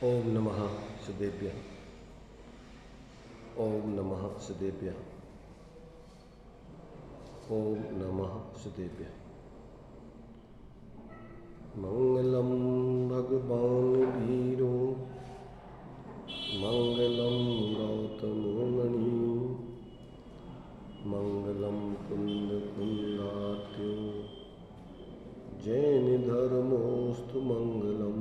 ओम नमः सदेभ्यः। ओम नमः सदेभ्यः। ओम नमः सदेभ्यः। मंगलम भगवान वीरो मंगलम गौतमो मणि मंगलम कुंद कुंदात्यो जैन धर्मोस्तु मंगलम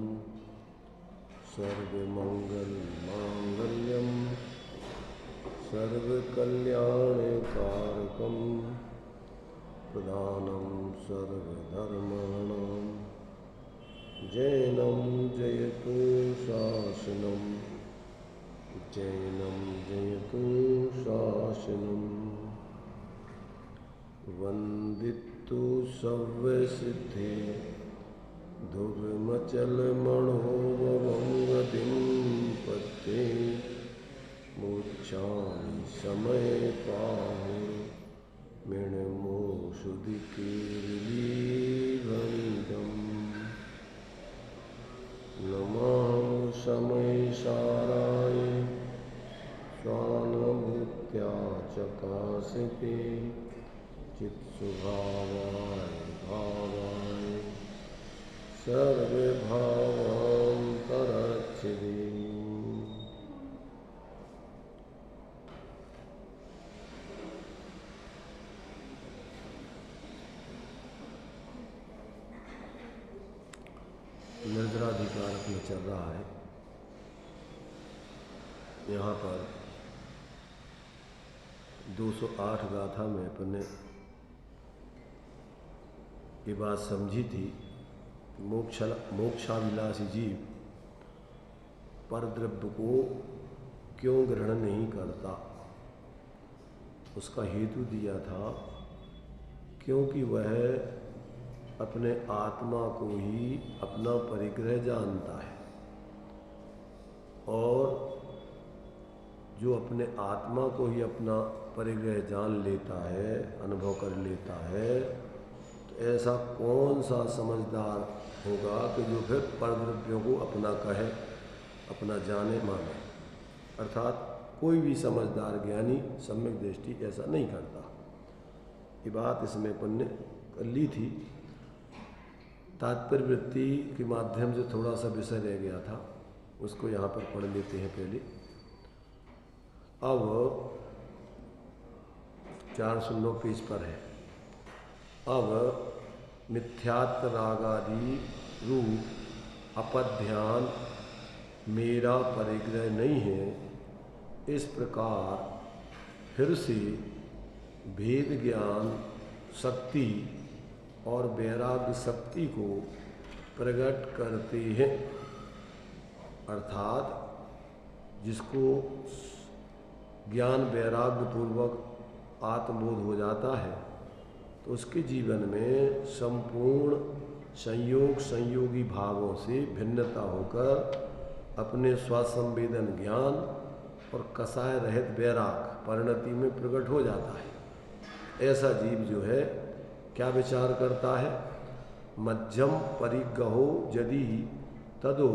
सर्वमंगल मांगल्यम सर्वकल्याणकारकम प्रधानम सर्वधर्माणां जैनम जयतु शासनम जैनम जयतु शासनम वंदितु सव्यसिद्धे धुर्मचलमणोभवंगतिं पत्ते मोक्षामि समय पाहुः मृण्मोषुधिकीर्लीभणिदम् नमः समय साराय स्वानुभूत्या चकासिते चित्स्वभावाय भावाय सर्वभावान्तरच्छिदे। निर्जराधिकार में चल रहा है। यहाँ पर 208 गाथा में अपने ये बात समझी थी। मोक्षाभिलाषी जीव परद्रव्य को क्यों ग्रहण नहीं करता, उसका हेतु दिया था क्योंकि वह अपने आत्मा को ही अपना परिग्रह जानता है और जो अपने आत्मा को ही अपना परिग्रह जान लेता है, अनुभव कर लेता है, तो ऐसा कौन सा समझदार होगा कि जो फिर परद्रव्यों को अपना कहे, अपना जाने माने। अर्थात कोई भी समझदार ज्ञानी सम्यक दृष्टि ऐसा नहीं करता। ये बात इसमें अपन ने कर ली थी। तात्पर्य वृत्ति के माध्यम से थोड़ा सा विषय रह गया था, उसको यहाँ पर पढ़ लेते हैं पहले। अब 409 पेज पर है। अब मिथ्यात्व रागादि रूप अपध्यान मेरा परिग्रह नहीं है, इस प्रकार फिर से भेद ज्ञान शक्ति और वैराग्य शक्ति को प्रकट करते हैं। अर्थात जिसको ज्ञान वैराग्य पूर्वक आत्मबोध हो जाता है तो उसके जीवन में संपूर्ण संयोग संयोगी भावों से भिन्नता होकर अपने स्वसंवेदन ज्ञान और कसाय रहित वैराग परिणति में प्रकट हो जाता है। ऐसा जीव जो है क्या विचार करता है? मध्यम परिग्रहो यदि तदो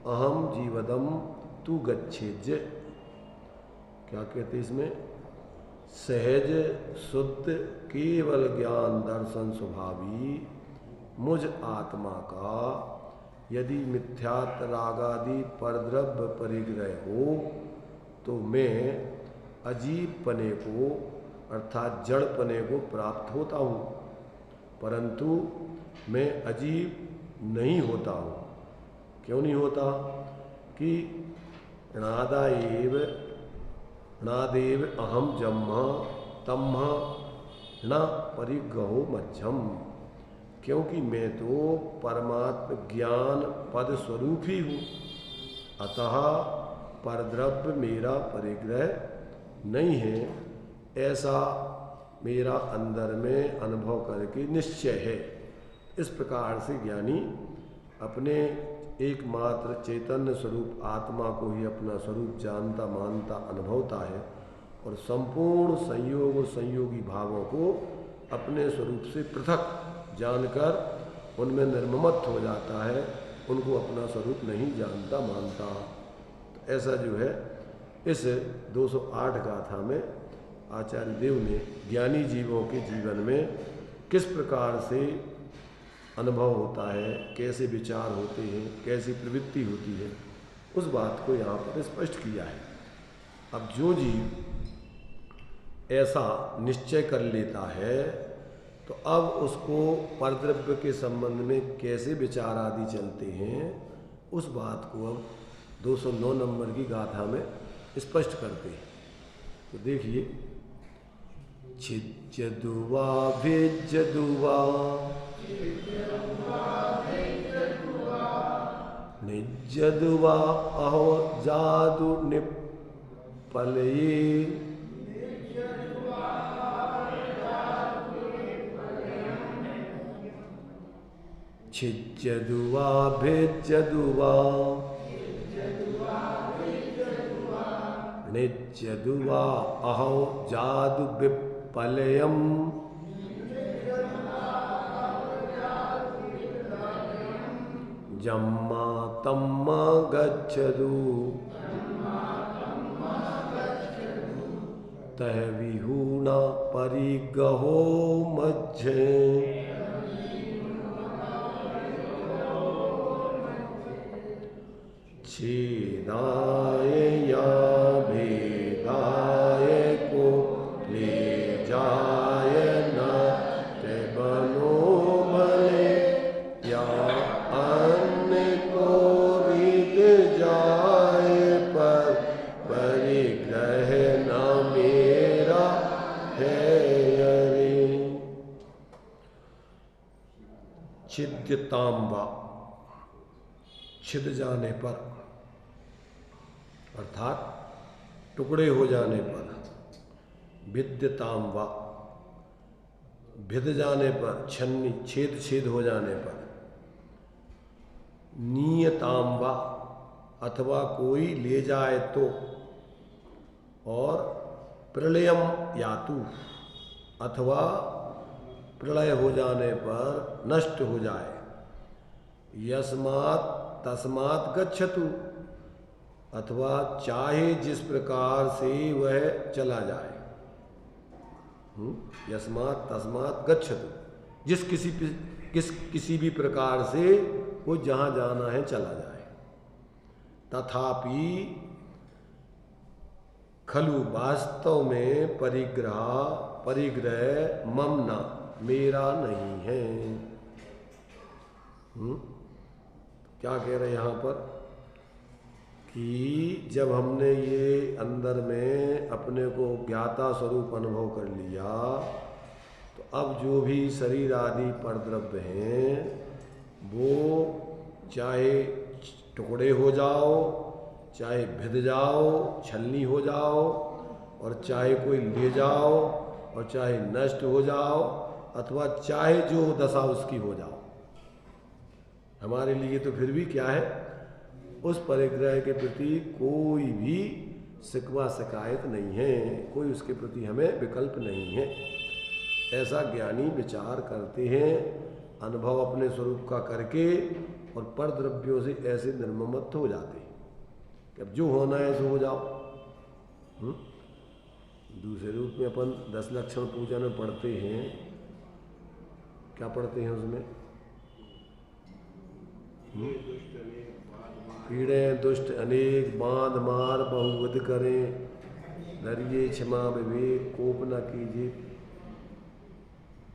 अहम जीवदम तु गच्छेज्य। क्या कहते इसमें? सहज शुद्ध केवल ज्ञान दर्शन स्वभावी मुझ आत्मा का यदि मिथ्यात्व रागादि परद्रव्य परिग्रह हो तो मैं अजीबपने को अर्थात जड़पने को प्राप्त होता हूँ, परंतु मैं अजीब नहीं होता हूँ। क्यों नहीं होता? कि णादेव अहम जम्मा तम्हा न परिग्रहो मध्यम। क्योंकि मैं तो परमात्म ज्ञान पद स्वरूप ही हूँ, अतः परद्रव्य मेरा परिग्रह नहीं है, ऐसा मेरा अंदर में अनुभव करके निश्चय है। इस प्रकार से ज्ञानी अपने एकमात्र चैतन्य स्वरूप आत्मा को ही अपना स्वरूप जानता मानता अनुभवता है और संपूर्ण संयोग और संयोगी भावों को अपने स्वरूप से पृथक जानकर उनमें निर्ममत हो जाता है, उनको अपना स्वरूप नहीं जानता मानता। तो ऐसा जो है इस 208 गाथा में आचार्य देव ने ज्ञानी जीवों के जीवन में किस प्रकार से अनुभव होता है, कैसे विचार होते हैं, कैसी प्रवृत्ति होती है, उस बात को यहाँ पर स्पष्ट किया है। अब जो जीव ऐसा निश्चय कर लेता है तो अब उसको परद्रव्य के संबंध में कैसे विचार आदि चलते हैं, उस बात को अब 209 नंबर की गाथा में स्पष्ट करते हैं। तो देखिए, छिज्जदुवा भिज्जदुवा निज्जदुवा अहो जादु निपलये छिज्जदुवा भिज्जदुवा निज्जदुवा अहो जादु विपलयम् जम्मा तम्मा गच्छदु तह विहूना परिगहो मज्झे छेदाय या भेदाय को ले जाय न ते बनो बने या अन्य को रीत जाए पर परिग्रह न मेरा है अरे। छिद्यताम्बा, छिद जाने पर अर्थात टुकड़े हो जाने पर, भिद्यताम वा भिद जाने पर, छन्नी छेद छेद हो जाने पर, नीयताम वा अथवा कोई ले जाए तो, और प्रलयम यातु अथवा प्रलय हो जाने पर नष्ट हो जाए, यस्मात् तस्मात् गच्छतु अथवा चाहे जिस प्रकार से वह चला जाए, यस्मात् तस्मात् गच्छतु, जिस किसी भी प्रकार से वो जहाँ जाना है चला जाए। तथापि खलु वास्तव में परिग्रह मम न मेरा नहीं है। क्या कह रहे हैं यहाँ पर कि जब हमने ये अंदर में अपने को ज्ञाता स्वरूप अनुभव कर लिया तो अब जो भी शरीर आदि परद्रव्य हैं वो चाहे टुकड़े हो जाओ, चाहे भिद जाओ, छलनी हो जाओ, और चाहे कोई ले जाओ, और चाहे नष्ट हो जाओ, अथवा चाहे जो दशा उसकी हो जाओ, हमारे लिए तो फिर भी क्या है, उस परिग्रह के प्रति कोई भी शिकवा शिकायत नहीं है, कोई उसके प्रति हमें विकल्प नहीं है। ऐसा ज्ञानी विचार करते हैं, अनुभव अपने स्वरूप का करके, और पर द्रव्यों से ऐसे निर्ममत हो जाते हैं कि अब जो होना है सो हो जाओ। दूसरे रूप में अपन 10 लक्षण पूजा में पढ़ते हैं, क्या पढ़ते हैं उसमें, पीड़े दुष्ट अनेक बांध मार बहुविध करें, धरिए क्षमा विवेक कोप न कीजिए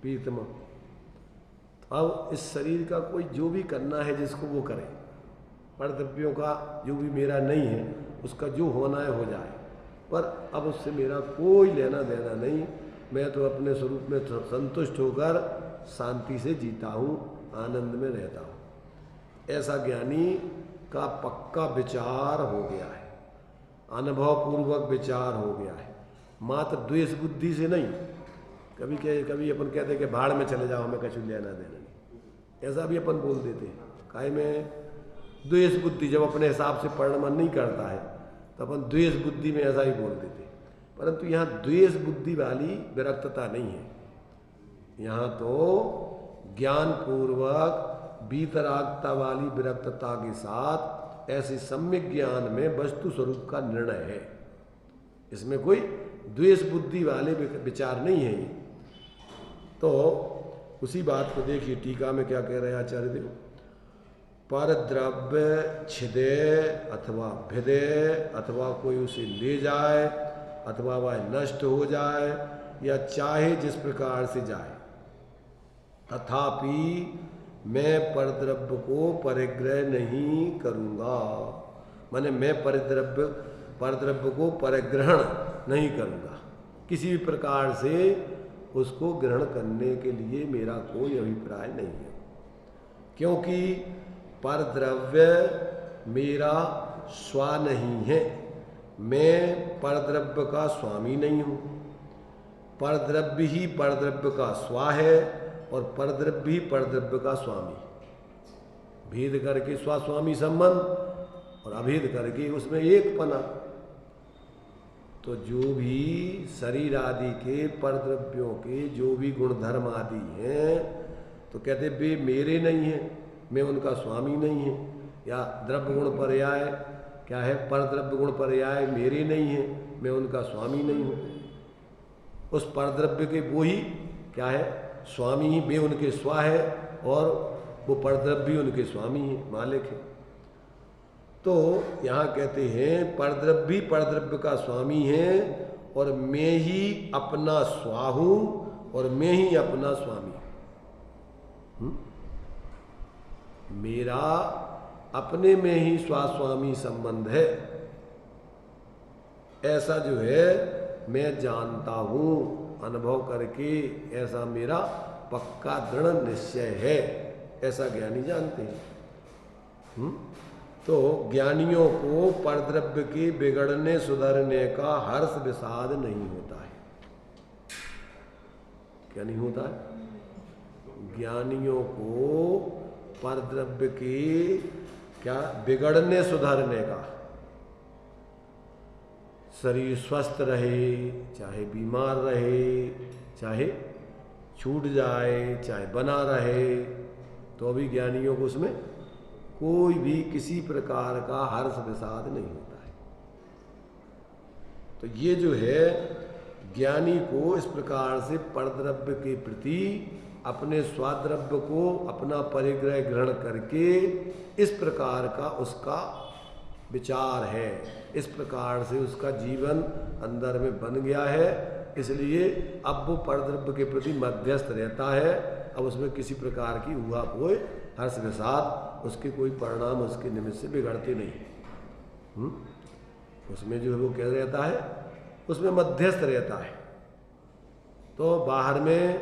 प्रीतम। अब इस शरीर का कोई जो भी करना है जिसको वो करे, परद्रव्यों का जो भी मेरा नहीं है उसका जो होना है हो जाए, पर अब उससे मेरा कोई लेना देना नहीं, मैं तो अपने स्वरूप में संतुष्ट होकर शांति से जीता हूँ, आनंद में रहता हूँ। ऐसा ज्ञानी का पक्का विचार हो गया है, अनुभव पूर्वक विचार हो गया है, मात्र द्वेष बुद्धि से नहीं। कभी अपन कहते हैं कि भाड़ में चले जाओ, हमें कछु लेना देना नहीं, ऐसा भी अपन बोल देते हैं। काहे में द्वेष बुद्धि, जब अपने हिसाब से पढ़ना मन नहीं करता है तो अपन द्वेष बुद्धि में ऐसा ही बोल देते हैं, परंतु यहाँ द्वेष बुद्धि वाली विरक्तता नहीं है, यहाँ तो ज्ञान पूर्वक वीतरागता वाली विरक्तता के साथ ऐसे सम्यक ज्ञान में वस्तु स्वरूप का निर्णय है। इसमें कोई द्वेष बुद्धि वाले विचार नहीं है ये। तो उसी बात को देखिए टीका में क्या कह रहे हैं आचार्य देव। पर द्रव्य छिदे अथवा भिदे अथवा कोई उसे ले जाए अथवा वह नष्ट हो जाए या चाहे जिस प्रकार से जाए, तथापि मैं परद्रव्य को परिग्रह नहीं करूँगा। माने मैं परद्रव्य को परिग्रहण नहीं करूँगा। किसी भी प्रकार से उसको ग्रहण करने के लिए मेरा कोई अभिप्राय नहीं है, क्योंकि परद्रव्य मेरा स्व नहीं है। मैं परद्रव्य का स्वामी नहीं हूँ। परद्रव्य ही परद्रव्य का स्व है और परद्रव्य ही परद्रव्य का स्वामी। भेद करके स्वस्वामी संबंध और अभेद करके उसमें एक पना। तो जो भी शरीर आदि के परद्रव्यों के जो भी गुण धर्म आदि हैं, तो कहते वे मेरे नहीं हैं, मैं उनका स्वामी नहीं है। या द्रव्य गुण पर्याय क्या है, परद्रव्य गुण पर्याय मेरे नहीं है, मैं उनका स्वामी नहीं हूँ। उस परद्रव्य के वो ही क्या है, स्वामी ही, वे उनके स्व है और वो परद्रव्य भी उनके स्वामी है, मालिक है। तो यहाँ कहते हैं परद्रव्य परद्रव्य का स्वामी है और मैं ही अपना स्व हूँ और मैं ही अपना स्वामी। मेरा अपने में ही स्वामी संबंध है, ऐसा जो है मैं जानता हूँ अनुभव करके। ऐसा मेरा पक्का दृढ़ निश्चय है, ऐसा ज्ञानी जानते हैं। तो ज्ञानियों को परद्रव्य के बिगड़ने सुधरने का हर्ष विषाद नहीं होता है। क्या नहीं होता है? ज्ञानियों को परद्रव्य के क्या बिगड़ने सुधरने का, शरीर स्वस्थ रहे चाहे बीमार रहे, चाहे छूट जाए चाहे बना रहे, तो भी ज्ञानियों को उसमें कोई भी किसी प्रकार का हर्ष विषाद नहीं होता है। तो ये जो है ज्ञानी को इस प्रकार से परद्रव्य के प्रति अपने स्वाद्रव्य को अपना परिग्रह ग्रहण करके इस प्रकार का उसका विचार है, इस प्रकार से उसका जीवन अंदर में बन गया है। इसलिए अब वो परद्रव्य के प्रति मध्यस्थ रहता है। अब उसमें किसी प्रकार की हुआ कोई हर्ष विषाद उसके कोई परिणाम उसके निमित्त से बिगड़ते नहीं। उसमें जो है वो क्या रहता है, उसमें मध्यस्थ रहता है। तो बाहर में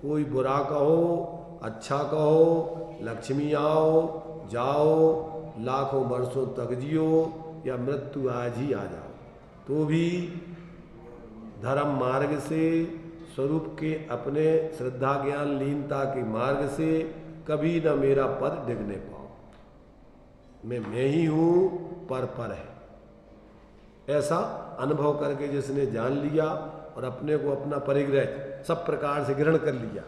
कोई बुरा कहो अच्छा कहो, लक्ष्मी आओ जाओ, लाखों वर्षों तक जियो या मृत्यु आज ही आ जाओ, तो भी धर्म मार्ग से स्वरूप के अपने श्रद्धा ज्ञान लीनता के मार्ग से कभी न मेरा पद डिगने पाओ। मैं ही हूँ, पर है। ऐसा अनुभव करके जिसने जान लिया और अपने को अपना परिग्रह सब प्रकार से ग्रहण कर लिया,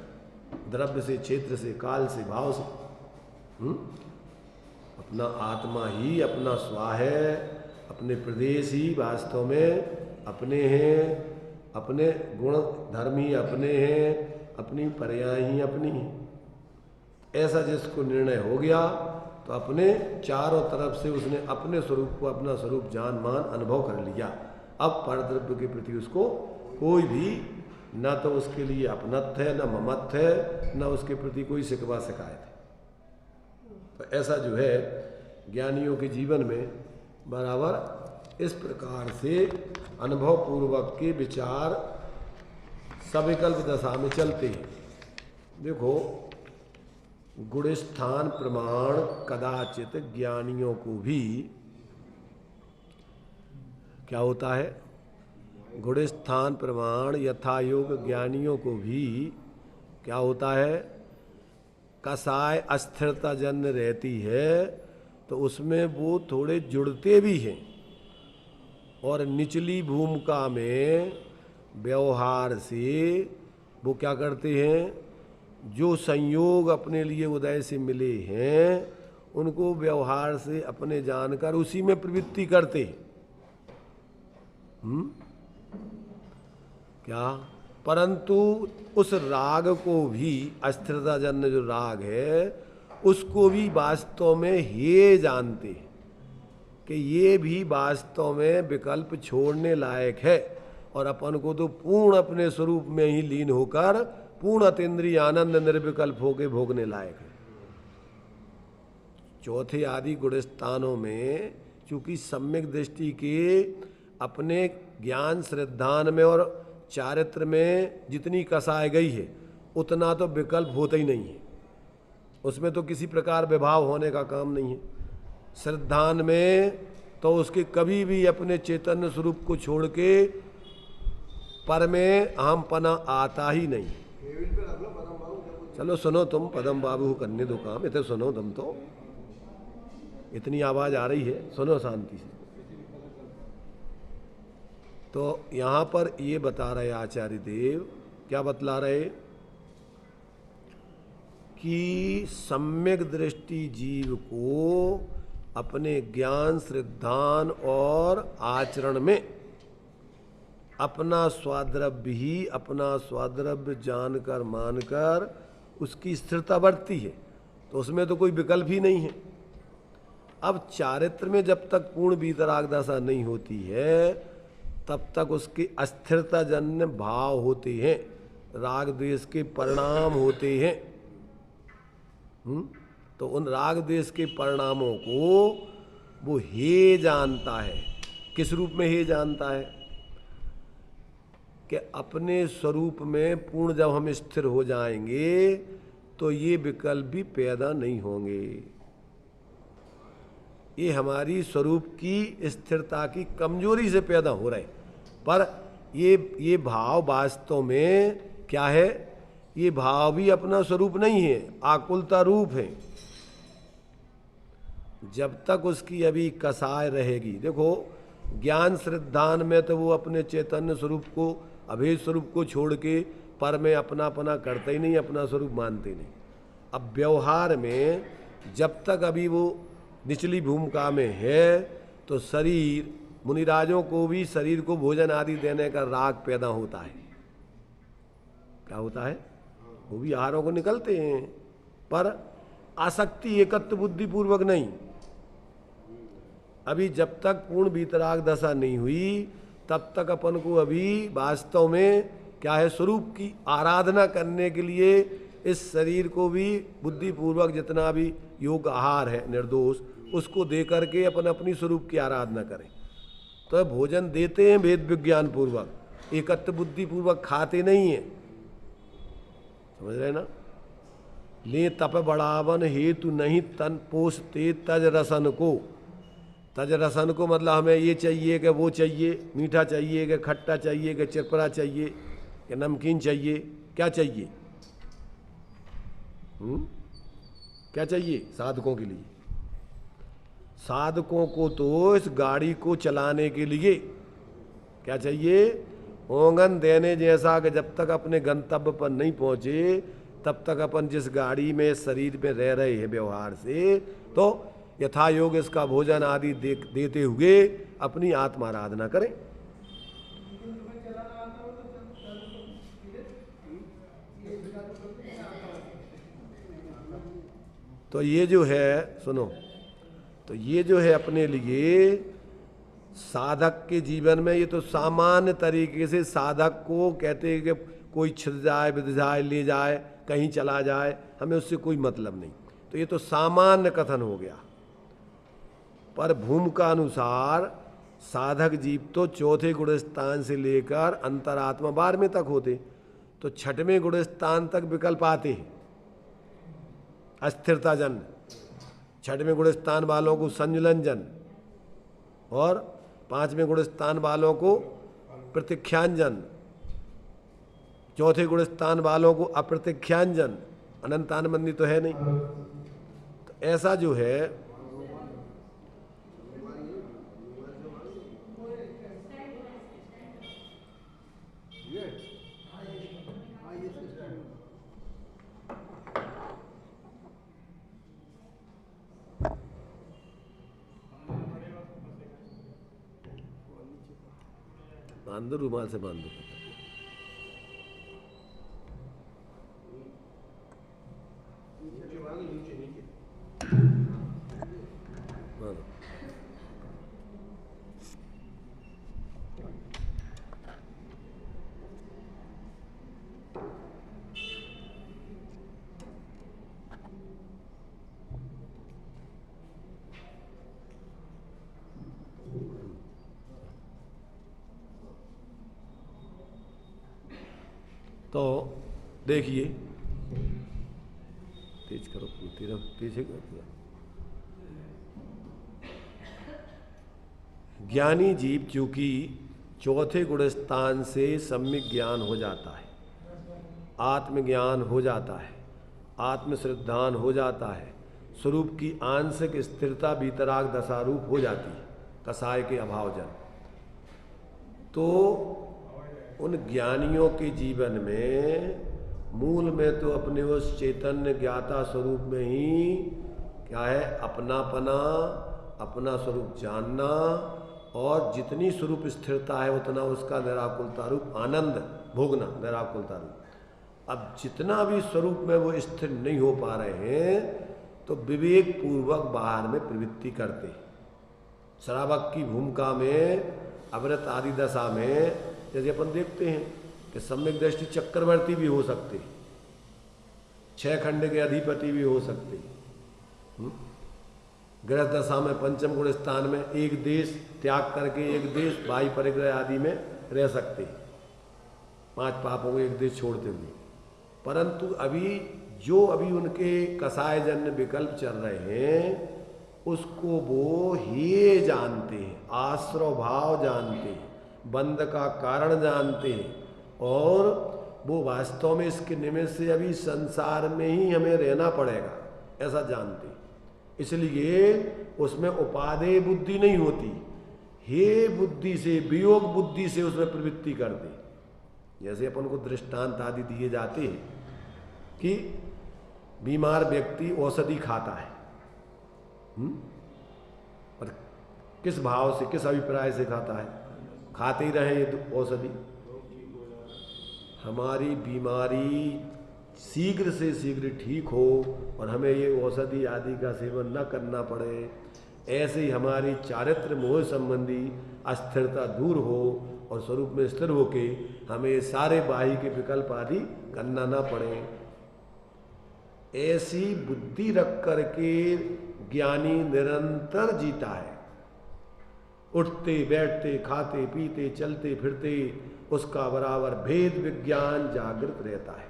द्रव्य से, क्षेत्र से, काल से, भाव से, अपना आत्मा ही अपना स्व है, अपने प्रदेश ही वास्तव में अपने हैं, अपने गुण धर्म ही अपने हैं, अपनी पर्याय ही अपनी हैं। ऐसा जिसको निर्णय हो गया तो अपने चारों तरफ से उसने अपने स्वरूप को अपना स्वरूप जान मान अनुभव कर लिया। अब परद्रव्य के प्रति उसको कोई भी न तो उसके लिए अपनत्व है, न ममत्व है, न उसके प्रति कोई शिकवा शिकायत है। तो ऐसा जो है ज्ञानियों के जीवन में बराबर इस प्रकार से अनुभव पूर्वक के विचार सविकल्प दशा में चलते हैं। देखो, गुणस्थान प्रमाण कदाचित ज्ञानियों को भी क्या होता है, गुणस्थान प्रमाण यथायोग ज्ञानियों को भी क्या होता है, कसाय अस्थिरता जन्य रहती है तो उसमें वो थोड़े जुड़ते भी हैं और निचली भूमिका में व्यवहार से वो क्या करते हैं, जो संयोग अपने लिए उदय से मिले हैं उनको व्यवहार से अपने जानकर उसी में प्रवृत्ति करते हैं। क्या? परंतु उस राग को भी, अस्थिरता जन्य जो राग है उसको भी वास्तव में ये जानते हैं कि ये भी वास्तव में विकल्प छोड़ने लायक है और अपन को तो पूर्ण अपने स्वरूप में ही लीन होकर पूर्ण अतीन्द्रिय आनंद निर्विकल्प होके भोगने लायक है। चौथे आदि गुणस्थानों में चूंकि सम्यक दृष्टि के अपने ज्ञान श्रद्धान में और चारित्र में जितनी कसाई गई है उतना तो विकल्प होता ही नहीं है, उसमें तो किसी प्रकार विभाव होने का काम नहीं है। श्रद्धान में तो उसके कभी भी अपने चैतन्य स्वरूप को छोड़ के पर में अहमपना आता ही नहीं। चलो सुनो तुम, पदम बाबू करने दो काम, इतने सुनो तुम, तो इतनी आवाज आ रही है, सुनो शांति से। तो यहां पर ये बता रहे आचार्य देव, क्या बतला रहे कि सम्यक दृष्टि जीव को अपने ज्ञान श्रद्धान और आचरण में अपना स्वाद्रव्य ही अपना स्वाद्रव्य जानकर मानकर उसकी स्थिरता बढ़ती है, तो उसमें तो कोई विकल्प ही नहीं है। अब चारित्र में जब तक पूर्ण वीतराग दशा नहीं होती है तब तक उसके अस्थिरता जन्य भाव होते हैं, राग द्वेष के परिणाम होते हैं। तो उन राग द्वेष के परिणामों को वो हे जानता है। किस रूप में हे जानता है? कि अपने स्वरूप में पूर्ण जब हम स्थिर हो जाएंगे तो ये विकल्प भी पैदा नहीं होंगे। ये हमारी स्वरूप की स्थिरता की कमजोरी से पैदा हो रहे, पर ये भाव वास्तव में क्या है? ये भाव भी अपना स्वरूप नहीं है, आकुलता रूप है। जब तक उसकी अभी कसाय रहेगी, देखो ज्ञान श्रद्धान में तो वो अपने चैतन्य स्वरूप को, अभेद स्वरूप को छोड़ के पर में अपना करते ही नहीं, अपना स्वरूप मानते नहीं। अब व्यवहार में जब तक अभी वो निचली भूमिका में है तो शरीर, मुनिराजों को भी शरीर को भोजन आदि देने का राग पैदा होता है। क्या होता है? वो भी आहारों को निकलते हैं, पर आसक्ति एकत्व बुद्धि पूर्वक नहीं। अभी जब तक पूर्ण वीतराग दशा नहीं हुई तब तक अपन को अभी वास्तव में क्या है? स्वरूप की आराधना करने के लिए इस शरीर को भी बुद्धि पूर्वक जितना भी योग आहार है निर्दोष, उसको दे करके अपन अपनी स्वरूप की आराधना करें। तो भोजन देते हैं वेद विज्ञान पूर्वक, एकत्व बुद्धि पूर्वक खाते नहीं है। समझ रहे ना? ले तप बढ़ावन हेतु नहीं तन पोषते तज रसन को। तज रसन को मतलब हमें ये चाहिए कि वो चाहिए, मीठा चाहिए कि खट्टा चाहिए कि चिरपरा चाहिए कि नमकीन चाहिए, क्या चाहिए? क्या चाहिए साधकों के लिए? साधकों को तो इस गाड़ी को चलाने के लिए क्या चाहिए? ओंगन देने जैसा कि जब तक अपने गंतव्य पर नहीं पहुंचे तब तक अपन जिस गाड़ी में शरीर में रह रहे हैं व्यवहार से, तो यथा योग इसका भोजन आदि देते हुए अपनी आत्मा आराधना करें। तो ये जो है, सुनो, तो ये जो है अपने लिए साधक के जीवन में ये तो सामान्य तरीके से साधक को कहते हैं कि कोई छिद जाए, बिध जाए, ले जाए, कहीं चला जाए, हमें उससे कोई मतलब नहीं। तो ये तो सामान्य कथन हो गया। पर भूमिका अनुसार साधक जीव तो चौथे गुणस्थान से लेकर अंतरात्मा 12वें तक होते, तो 6वें गुणस्थान तक विकल्प आते हैं अस्थिरता जन। 6वें गुणस्थान वालों को संजुलंजन और 5वें गुणस्थान वालों को प्रतीक्षांजन, चौथे गुणस्थान वालों को अप्रतीक्षांजन। अनंतानबंदी तो है नहीं। तो ऐसा जो है बांध दो, रुमाल से बांध दो। बांध दो। तो देखिए, तेज करो, तेरा तेज है क्या? ज्ञानी जीव चूंकि चौथे गुण स्थान से सम्यक ज्ञान हो जाता है, आत्मज्ञान हो जाता है, आत्मश्रद्धान हो जाता है, स्वरूप की आंशिक स्थिरता बीतराग दशारूप हो जाती है कसाय के अभावजन, तो उन ज्ञानियों के जीवन में मूल में तो अपने उस चैतन्य ज्ञाता स्वरूप में ही क्या है, अपनापना, अपना स्वरूप जानना, और जितनी स्वरूप स्थिरता है उतना उसका निराकुलता रूप आनंद भोगना, निराकुलता रूप। अब जितना भी स्वरूप में वो स्थिर नहीं हो पा रहे हैं तो विवेक पूर्वक बाहर में प्रवृत्ति करते। श्रावक की भूमिका में अवृत आदि दशा में जैसे अपन देखते हैं कि सम्यक दृष्टि चक्रवर्ती भी हो सकते, 6 खंड के अधिपति भी हो सकते, ग्रह दशा में पंचम गुण स्थान में एक देश त्याग करके एक देश भाई परिग्रह आदि में रह सकते, 5 पापों को एक देश छोड़ते हुए। परंतु अभी उनके कसायजन्य विकल्प चल रहे हैं उसको वो ही जानते हैं, आश्रव भाव जानते हैं, बंध का कारण जानते हैं, और वो वास्तव में इसके निमित्त से अभी संसार में ही हमें रहना पड़ेगा ऐसा जानते हैं। इसलिए उसमें उपादेय बुद्धि नहीं होती, हे बुद्धि से, वियोग बुद्धि से उसमें प्रवृत्ति कर दे। जैसे अपन को दृष्टांत आदि दिए जाते हैं कि बीमार व्यक्ति औषधि खाता है, और किस भाव से, किस अभिप्राय से खाता है, खाते ही रहे ये औषधि, हमारी बीमारी शीघ्र से शीघ्र ठीक हो और हमें ये औषधि आदि का सेवन न करना पड़े, ऐसे ही हमारी चारित्र मोह संबंधी अस्थिरता दूर हो और स्वरूप में स्थिर होके हमें सारे बाह्य के विकल्प आदि करना ना पड़े। ऐसी बुद्धि रख करके ज्ञानी निरंतर जीता है, उठते बैठते खाते पीते चलते फिरते उसका बराबर भेद विज्ञान जागृत रहता है।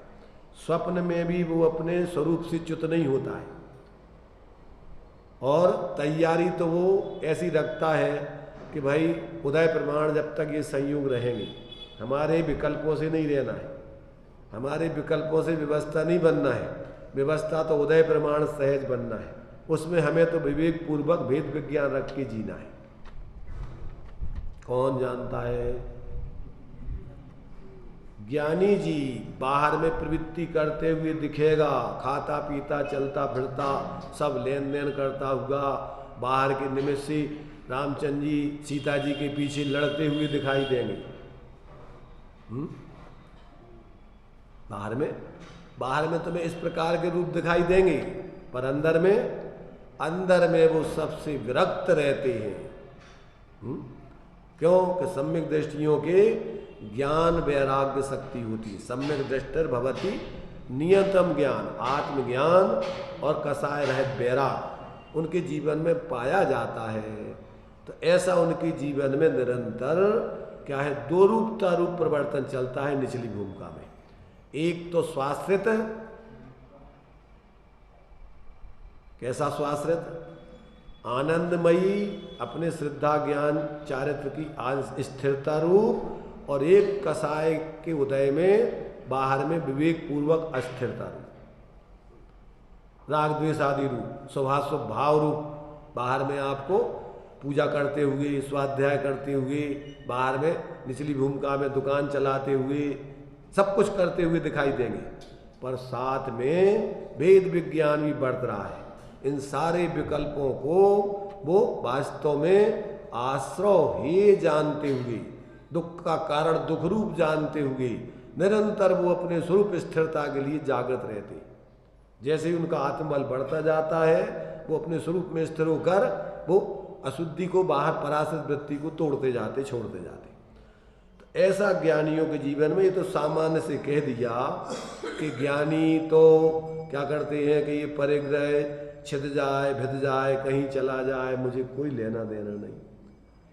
स्वप्न में भी वो अपने स्वरूप से च्युत नहीं होता है, और तैयारी तो वो ऐसी रखता है कि भाई उदय प्रमाण जब तक ये संयोग रहेंगे, हमारे विकल्पों से नहीं रहना है, हमारे विकल्पों से व्यवस्था नहीं बनना है, व्यवस्था तो उदय प्रमाण सहज बनना है, उसमें हमें तो विवेक पूर्वक भेद विज्ञान रख के जीना है। कौन जानता है? ज्ञानी जी बाहर में प्रवृत्ति करते हुए दिखेगा, खाता पीता चलता फिरता सब लेन देन करता हुआ बाहर के निमित्त से रामचंद्र जी सीता जी के पीछे लड़ते हुए दिखाई देंगे। बाहर में तुम्हें इस प्रकार के रूप दिखाई देंगे, पर अंदर में वो सबसे विरक्त रहते हैं। क्यों? कि सम्यक दृष्टियों के ज्ञान वैराग्य शक्ति होती है। सम्यक दृष्टर भवति नियतम ज्ञान, आत्मज्ञान और कसाय रहित वैराग उनके जीवन में पाया जाता है। तो ऐसा उनके जीवन में निरंतर क्या है, दो रूप परिवर्तन चलता है निचली भूमिका में। एक तो स्वाश्रित, कैसा स्वाश्रित? आनंदमयी अपने श्रद्धा ज्ञान चारित्र की स्थिरता रूप, और एक कसाय के उदय में बाहर में विवेक पूर्वक अस्थिरता रूप, राग द्वेष आदि रूप, स्वभाव भाव रूप। बाहर में आपको पूजा करते हुए, स्वाध्याय करते हुए, बाहर में निचली भूमिका में दुकान चलाते हुए, सब कुछ करते हुए दिखाई देंगे, पर साथ में वेद विज्ञान भी बढ़ रहा है। इन सारे विकल्पों को वो वास्तव में आश्रव ही जानते हुए दुख का कारण दुख रूप जानते हुए निरंतर वो अपने स्वरूप स्थिरता के लिए जागृत रहते। जैसे ही उनका आत्मबल बढ़ता जाता है वो अपने स्वरूप में स्थिर होकर वो अशुद्धि को, बाहर पराश्रित वृत्ति को तोड़ते जाते, छोड़ते जाते। तो ऐसा ज्ञानियों के जीवन में, ये तो सामान्य से कह दिया कि ज्ञानी तो क्या करते हैं कि ये परिग्रह छिद जाए, भिद जाए, कहीं चला जाए, मुझे कोई लेना देना नहीं।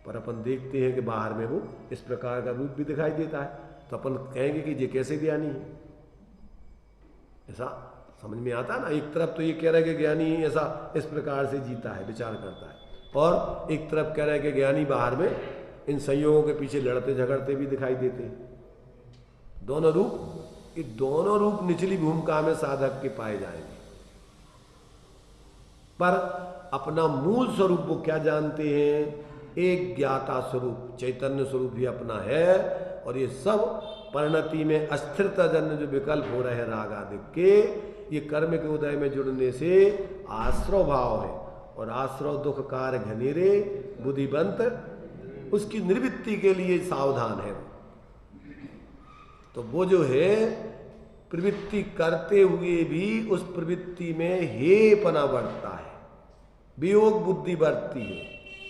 पर अपन देखते हैं कि बाहर में वो इस प्रकार का रूप भी दिखाई देता है, तो अपन कहेंगे कि ये कैसे ज्ञानी है। ऐसा समझ में आता है ना। एक तरफ तो ये कह रहा है कि ज्ञानी ऐसा इस प्रकार से जीता है, विचार करता है, और एक तरफ कह रहा है कि ज्ञानी बाहर में इन संयोगों के पीछे लड़ते झगड़ते भी दिखाई देते हैं। दोनों रूप, ये दोनों रूप निचली भूमिका में साधक के पाए जाएंगे, पर अपना मूल स्वरूप वो क्या जानते हैं? एक ज्ञाता स्वरूप, चैतन्य स्वरूप ही अपना है। और ये सब परिणति में अस्थिरता जन्य जो विकल्प हो रहे हैं राग आदि के, ये कर्म के उदय में जुड़ने से आश्रव भाव है, और आश्रव दुख कार्य घनेरे बुद्धिवंत उसकी निवृत्ति के लिए सावधान है। तो वो जो है प्रवृत्ति करते हुए भी उस प्रवृत्ति में हेपना बढ़ता है, वियोग बुद्धि बढ़ती है,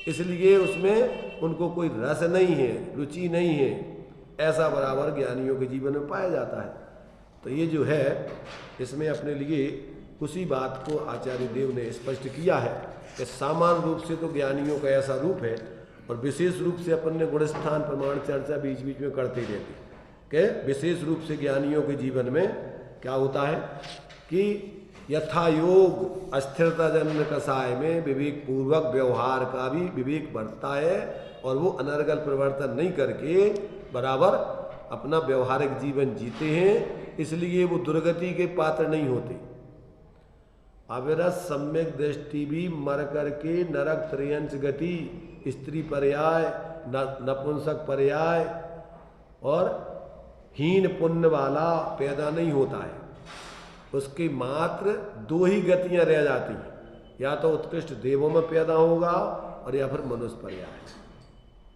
इसलिए उसमें उनको कोई रस नहीं है, रुचि नहीं है। ऐसा बराबर ज्ञानियों के जीवन में पाया जाता है। तो ये जो है इसमें अपने लिए उसी बात को आचार्य देव ने स्पष्ट किया है कि सामान्य रूप से तो ज्ञानियों का ऐसा रूप है, और विशेष रूप से अपन ने गुणस्थान प्रमाण चर्चा बीच बीच में करते रहते कि विशेष रूप से ज्ञानियों के जीवन में क्या होता है कि यथा योग अस्थिरता जन्य कसाय में विवेक पूर्वक व्यवहार का भी विवेक बढ़ता है, और वो अनर्गल परिवर्तन नहीं करके बराबर अपना व्यवहारिक जीवन जीते हैं, इसलिए वो दुर्गति के पात्र नहीं होते। अविरत सम्यक दृष्टि भी मर करके नरक त्रयंश गति, स्त्री पर्याय, नपुंसक पर्याय और हीन पुण्य वाला पैदा नहीं होता है। उसकी मात्र दो ही गतियां रह जाती हैं, या तो उत्कृष्ट देवों में पैदा होगा और या फिर मनुष्य पर्याय।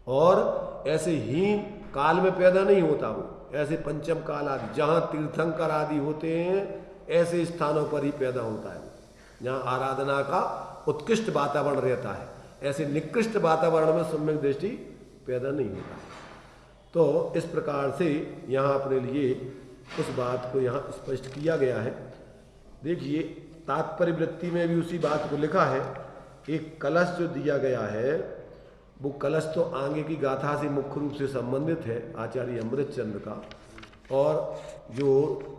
और ऐसे हीन काल में पैदा नहीं होता वो, ऐसे पंचम काल आदि जहाँ तीर्थंकर आदि होते हैं ऐसे स्थानों पर ही पैदा होता है, जहाँ आराधना का उत्कृष्ट वातावरण रहता है। ऐसे निकृष्ट वातावरण में सम्यक दृष्टि पैदा नहीं होता। तो इस प्रकार से यहाँ अपने लिए उस बात को यहाँ स्पष्ट किया गया है। देखिए तात्पर्य वृत्ति में भी उसी बात को लिखा है। एक कलश जो दिया गया है वो कलश तो आगे की गाथा से मुख्य रूप से संबंधित है, आचार्य अमृतचंद्र का, और जो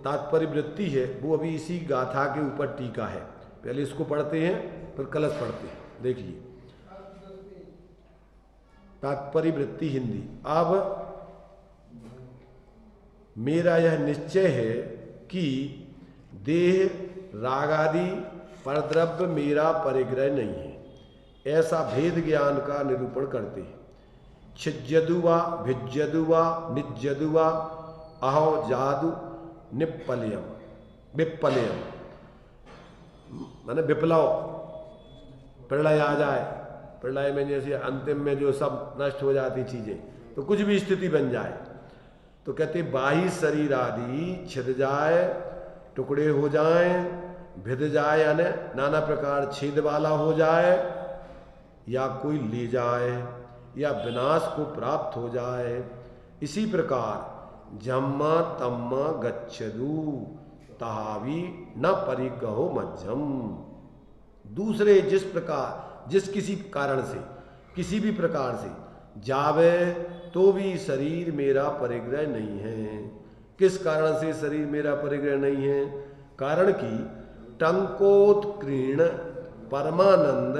तात्पर्य वृत्ति है वो अभी इसी गाथा के ऊपर टीका है। पहले इसको पढ़ते हैं फिर कलश पढ़ते हैं। देखिए तात्पर्य वृत्ति हिंदी। अब मेरा यह निश्चय है कि देह रागादि परद्रव्य मेरा परिग्रह नहीं है, ऐसा भेद ज्ञान का निरूपण करते हैं। छिज्जदुवा भिज्जदुवा निज्जदुवा अहो जादु निप्पलयम विप्पलयम, माने विप्लव, प्रलय आ जाए, प्रलय में जैसे अंतिम में जो सब नष्ट हो जाती चीजें, तो कुछ भी स्थिति बन जाए, तो कहते बाह्य शरीर आदि छिद जाए, टुकड़े हो जाएं, भिद जाए, यानी नाना प्रकार छेद वाला हो जाए, या कोई ले जाए, या विनाश को प्राप्त हो जाए। इसी प्रकार जम्मा तम्मा गच्छदु तहावी न परिगहो मध्यम। दूसरे जिस प्रकार, जिस किसी कारण से, किसी भी प्रकार से जावे तो भी शरीर मेरा परिग्रह नहीं है। किस कारण से शरीर मेरा परिग्रह नहीं है? कारण कि टंकोत्कीर्ण परमानंद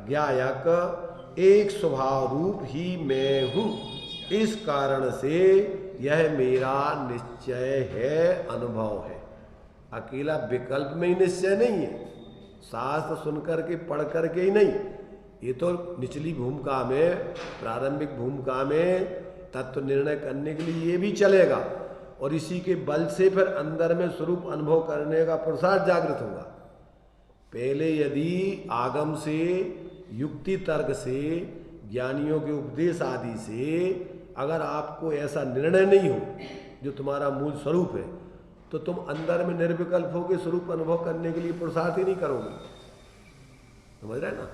ज्ञायक एक स्वभाव रूप ही मैं हूँ। इस कारण से यह मेरा निश्चय है, अनुभव है। अकेला विकल्प में ही निश्चय नहीं है, शास्त्र सुनकर के पढ़ करके ही नहीं। ये तो निचली भूमिका में, प्रारंभिक भूमिका में तत्व निर्णय करने के लिए ये भी चलेगा, और इसी के बल से फिर अंदर में स्वरूप अनुभव करने का प्रसाद जागृत होगा। पहले यदि आगम से, युक्ति तर्क से, ज्ञानियों के उपदेश आदि से अगर आपको ऐसा निर्णय नहीं हो जो तुम्हारा मूल स्वरूप है, तो तुम अंदर में निर्विकल्प होकर स्वरूप अनुभव करने के लिए पुरुषार्थ ही नहीं करोगे। समझ रहे ना?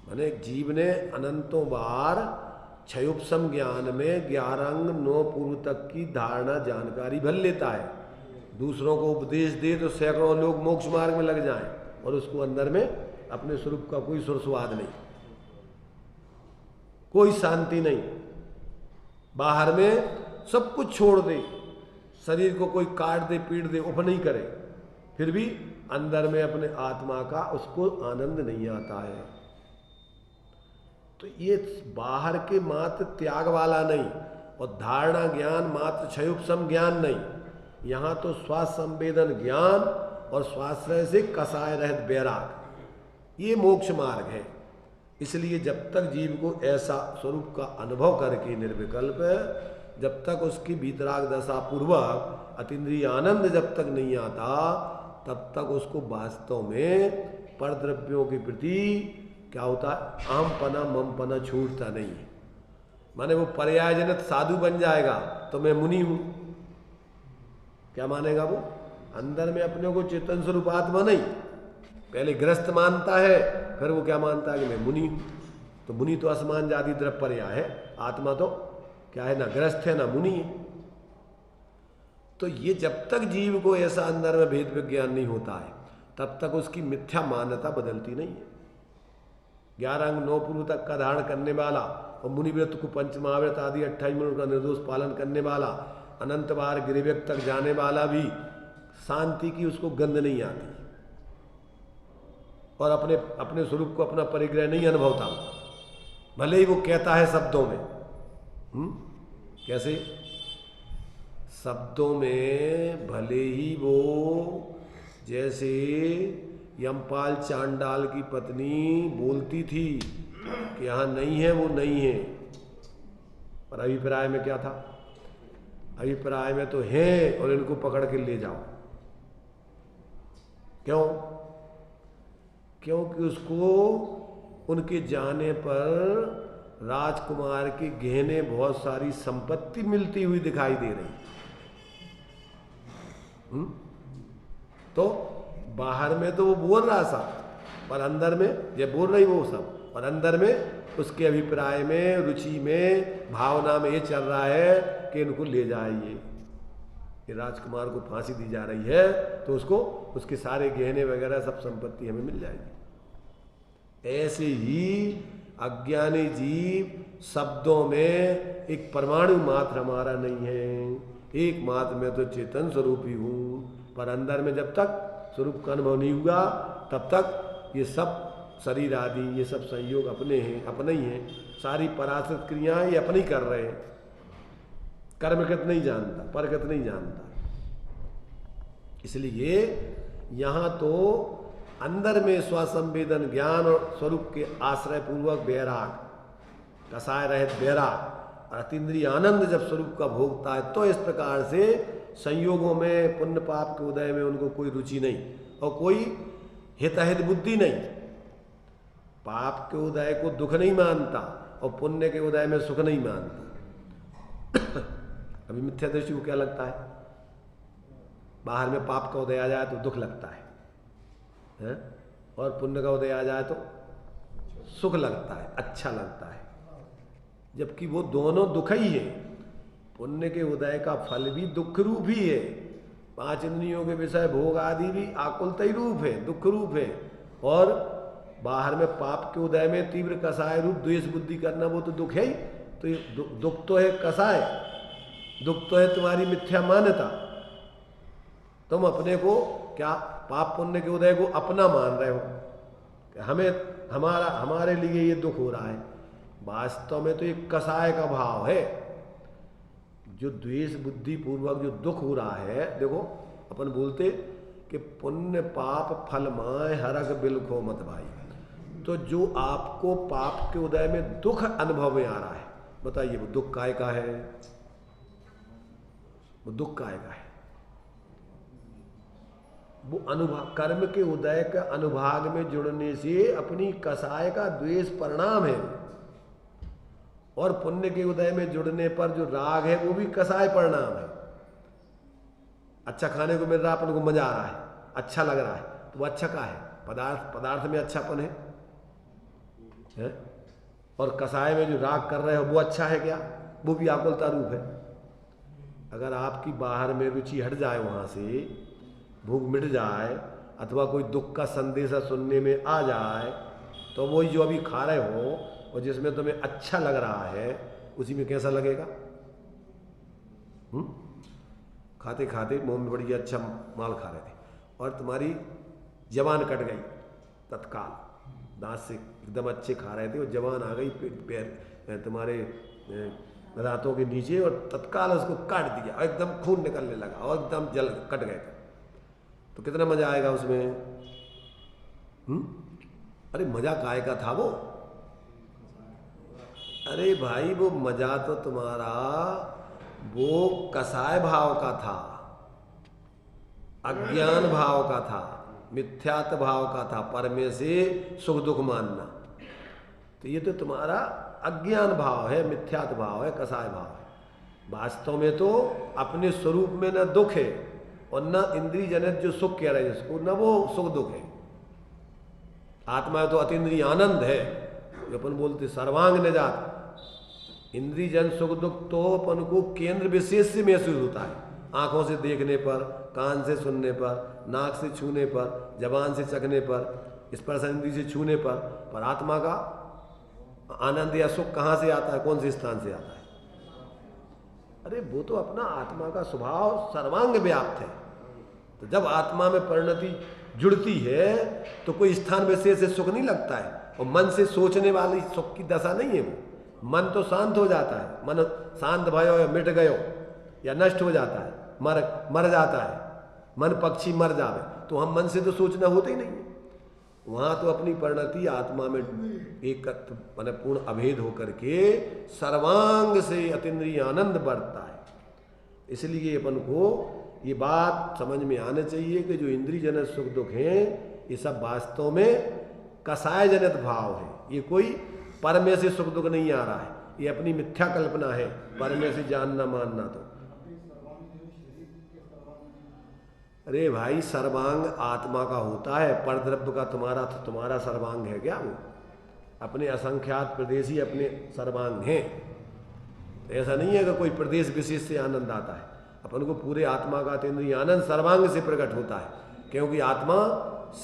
माने जीव ने अनंतों बार क्षयोपम ज्ञान में 11 अंग 9 पूर्व तक की धारणा जानकारी भर लेता है, दूसरों को उपदेश दे तो सैकड़ों लोग मोक्ष मार्ग में लग जाएं, और उसको अंदर में अपने स्वरूप का कोई सुर स्वाद नहीं, कोई शांति नहीं, बाहर में सब कुछ छोड़ दे, शरीर को कोई काट दे पीट दे उप नहीं करे, फिर भी अंदर में अपने आत्मा का उसको आनंद नहीं आता है। तो ये बाहर के मात्र त्याग वाला नहीं, और धारणा ज्ञान मात्र क्षयोपम ज्ञान नहीं, यहाँ तो स्वास्थ्य संवेदन ज्ञान और स्वाश्रय से कसाय रहित वैराग, ये मोक्ष मार्ग है। इसलिए जब तक जीव को ऐसा स्वरूप का अनुभव करके निर्विकल्प, जब तक उसकी वीतराग दशा पूर्वक अतीन्द्रिय आनंद जब तक नहीं आता, तब तक उसको वास्तव में परद्रव्यों के प्रति क्या होता है, अहमपना ममपना छूटता नहीं है। माने वो पर्यायजनित साधु बन जाएगा तो मैं मुनि हूं, क्या मानेगा वो? अंदर में अपने को चेतन स्वरूप आत्मा नहीं, पहले ग्रस्त मानता है, फिर वो क्या मानता है कि मैं मुनि हूं। तो मुनि तो असमान जाति द्रव्य पर्याय है, आत्मा तो क्या है, ना ग्रस्त है ना मुनि है। तो ये जब तक जीव को ऐसा अंदर में भेद विज्ञान नहीं होता है, तब तक उसकी मिथ्या मान्यता बदलती नहीं है। 11 अंग 9 पूर्व तक का धारण करने वाला और मुनिव्रत को पंचमहाव्रत आदि 28 मिनट का निर्दोष पालन करने वाला, अनंत बार गिरिव्यक्त तक जाने वाला भी शांति की उसको गंध नहीं आती, और अपने अपने स्वरूप को अपना परिग्रह नहीं अनुभवता, भले ही वो कहता है शब्दों में। कैसे? शब्दों में भले ही वो, जैसे यमपाल चांडाल की पत्नी बोलती थी कि यहाँ नहीं है, वो नहीं है, पर अभिप्राय में क्या था? अभिप्राय में तो है, और इनको पकड़ के ले जाओ। क्यों? क्योंकि उसको उनके जाने पर राजकुमार के गहने बहुत सारी संपत्ति मिलती हुई दिखाई दे रही। तो बाहर में तो वो बोल रहा था, पर अंदर में ये बोल रही वो सब, और अंदर में उसके अभिप्राय में, रुचि में, भावना में ये चल रहा है कि इनको ले जाइए, कि राजकुमार को फांसी दी जा रही है तो उसको उसके सारे गहने वगैरह सब संपत्ति हमें मिल जाएगी। ऐसे ही अज्ञानी जीव शब्दों में एक परमाणु मात्र हमारा नहीं है, एक मात्र में तो चेतन स्वरूप ही हूं, पर अंदर में जब तक स्वरूप का अनुभव नहीं हुआ तब तक ये सब शरीर आदि ये सब संयोग अपने हैं, अपने ही हैं, सारी पराश्रित क्रियाएं ये अपने ही कर रहे हैं। कर्मगत नहीं जानता, परगत नहीं जानता। इसलिए यहाँ तो अंदर में स्वसंवेदन ज्ञान और स्वरूप के आश्रय पूर्वक वैराग, कसाय रहित वैराग और अतीन्द्रिय आनंद जब स्वरूप का भोगता है, तो इस प्रकार से संयोगों में, पुण्य पाप के उदय में उनको कोई रुचि नहीं और कोई हितहित बुद्धि नहीं। पाप के उदय को दुख नहीं मानता और पुण्य के उदय में सुख नहीं मानता। अभी मिथ्या दृष्टि को क्या लगता है? बाहर में पाप का उदय आ जाए तो दुख लगता है, और पुण्य का उदय आ जाए तो सुख लगता है, अच्छा लगता है, जबकि वो दोनों दुख ही है। पुण्य के उदय का फल भी दुख रूप ही है, 5 इंद्रियों के विषय भोग आदि भी आकुलता ही रूप है, दुख रूप है, और बाहर में पाप के उदय में तीव्र कसाय रूप द्वेष बुद्धि करना वो तो दुख है ही। तो ये दुख तो है कसाय, दुख तो है तुम्हारी मिथ्या मान्यता। तुम अपने को क्या पाप पुण्य के उदय को अपना मान रहे हो, हमें हमारे लिए ये दुख हो रहा है। वास्तव में तो ये कसाय का भाव है, जो द्वेष बुद्धि पूर्वक जो दुख हो रहा है। देखो अपन बोलते कि पुण्य पाप फल माय हरक बिलखो मत भाई, तो जो आपको पाप के उदय में दुख अनुभव में आ रहा है, बताइए वो दुख काय का है? वो दुख काय का है? वो अनुभव कर्म के उदय का अनुभाग में जुड़ने से अपनी कसाय का द्वेष परिणाम है, और पुण्य के उदय में जुड़ने पर जो राग है वो भी कसाय परिणाम है। अच्छा खाने को मिल रहा है, अपन को मजा आ रहा है, अच्छा लग रहा है, तो वो अच्छा का है? पदार्थ में अच्छापन है? और कसाय में जो राग कर रहे हो वो अच्छा है क्या? वो भी आकुलता रूप है। अगर आपकी बाहर में रुचि हट जाए, वहां से भूख मिट जाए, अथवा कोई दुख का संदेशा सुनने में आ जाए, तो वही जो अभी खा रहे हो और जिसमें तुम्हें अच्छा लग रहा है उसी में कैसा लगेगा? खाते खाते मुंह में बड़ी अच्छा माल खा रहे थे और तुम्हारी जबान कट गई तत्काल, दांत से एकदम अच्छे खा रहे थे और जबान आ गई पैर तुम्हारे दांतों के नीचे और तत्काल उसको काट दिया और एकदम खून निकलने लगा और एकदम जल कट गए थे, तो कितना मजा आएगा उसमें? अरे मजा काय का था वो? अरे भाई वो मजा तो तुम्हारा वो कसाय भाव का था, अज्ञान भाव का था, मिथ्यात्व भाव का था, पर में से सुख दुख मानना। तो ये तो तुम्हारा अज्ञान भाव है, मिथ्यात्व भाव है, कसाय भाव है। वास्तव में तो अपने स्वरूप में न दुख है और न इंद्रिय जनित जो सुख कह रहे हैं जिसको, न वो सुख दुख है। आत्मा तो अतीन्द्रिय आनंद है, जो अपन बोलते सर्वांग निजात। इंद्रिय जन सुख दुख तो अपन को केंद्र विशेष से महसूस होता है, आंखों से देखने पर, कान से सुनने पर, नाक से छूने पर, जबान से चखने पर, स्पर्श इंद्रिय से छूने पर आत्मा का आनंद या सुख कहाँ से आता है, कौन से स्थान से आता है? अरे वो तो अपना आत्मा का स्वभाव सर्वांग व्याप्त है। तो जब आत्मा में परिणति जुड़ती है तो कोई स्थान विशेष से सुख नहीं लगता है, और मन से सोचने वाली सुख की दशा नहीं है वो। मन तो शांत हो जाता है, मन शांत भयो या मिट गयो या नष्ट हो जाता है, मर जाता है, मन पक्षी मर जावे, तो हम मन से तो सोचना होता ही नहीं है। वहां तो अपनी परिणति आत्मा में एक माने पूर्ण अभेद होकर के सर्वांग से अतीन्द्रिय आनंद बढ़ता है। इसलिए अपन को ये बात समझ में आना चाहिए कि जो इंद्रिय जनित सुख दुख हैं ये सब वास्तव में कसाय जनित भाव है। ये कोई पर में से सुख दुख नहीं आ रहा है, ये अपनी मिथ्या कल्पना है, पर में से जानना मानना। तो अरे भाई सर्वांग आत्मा का होता है, परद्रव्य का तुम्हारा सर्वांग है क्या? वो अपने असंख्यात प्रदेशी अपने सर्वांग हैं। ऐसा नहीं है कि कोई प्रदेश विशेष से आनंद आता है, अपन को पूरे आत्मा का अतीन्द्रिय आनंद सर्वांग से प्रकट होता है, क्योंकि आत्मा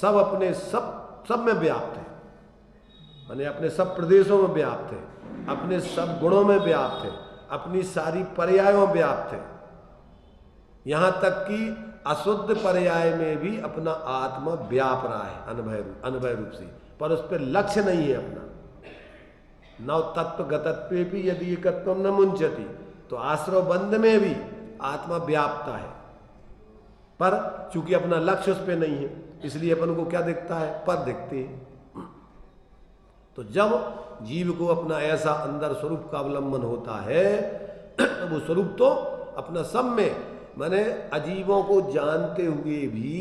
सब अपने सब में व्याप्त है, माने अपने सब प्रदेशों में व्याप्त है, अपने सब गुणों में व्याप्त है, अपनी सारी पर्यायों में व्याप्त है। यहां तक कि अशुद्ध पर्याय में भी अपना आत्मा व्याप रहा है अनुभव रूप से, पर उस पर लक्ष्य नहीं है अपना। नव तत्व गतत्व भी यदि एकत्व न मुंचती, तो आश्रव बंध में भी आत्मा व्यापता है, पर चूंकि अपना लक्ष्य उस पर नहीं है इसलिए अपन को क्या दिखता है? पद दिखते हैं। तो जब जीव को अपना ऐसा अंदर स्वरूप का अवलंबन होता है तो वो स्वरूप तो अपना सब में, माने अजीवों को जानते हुए भी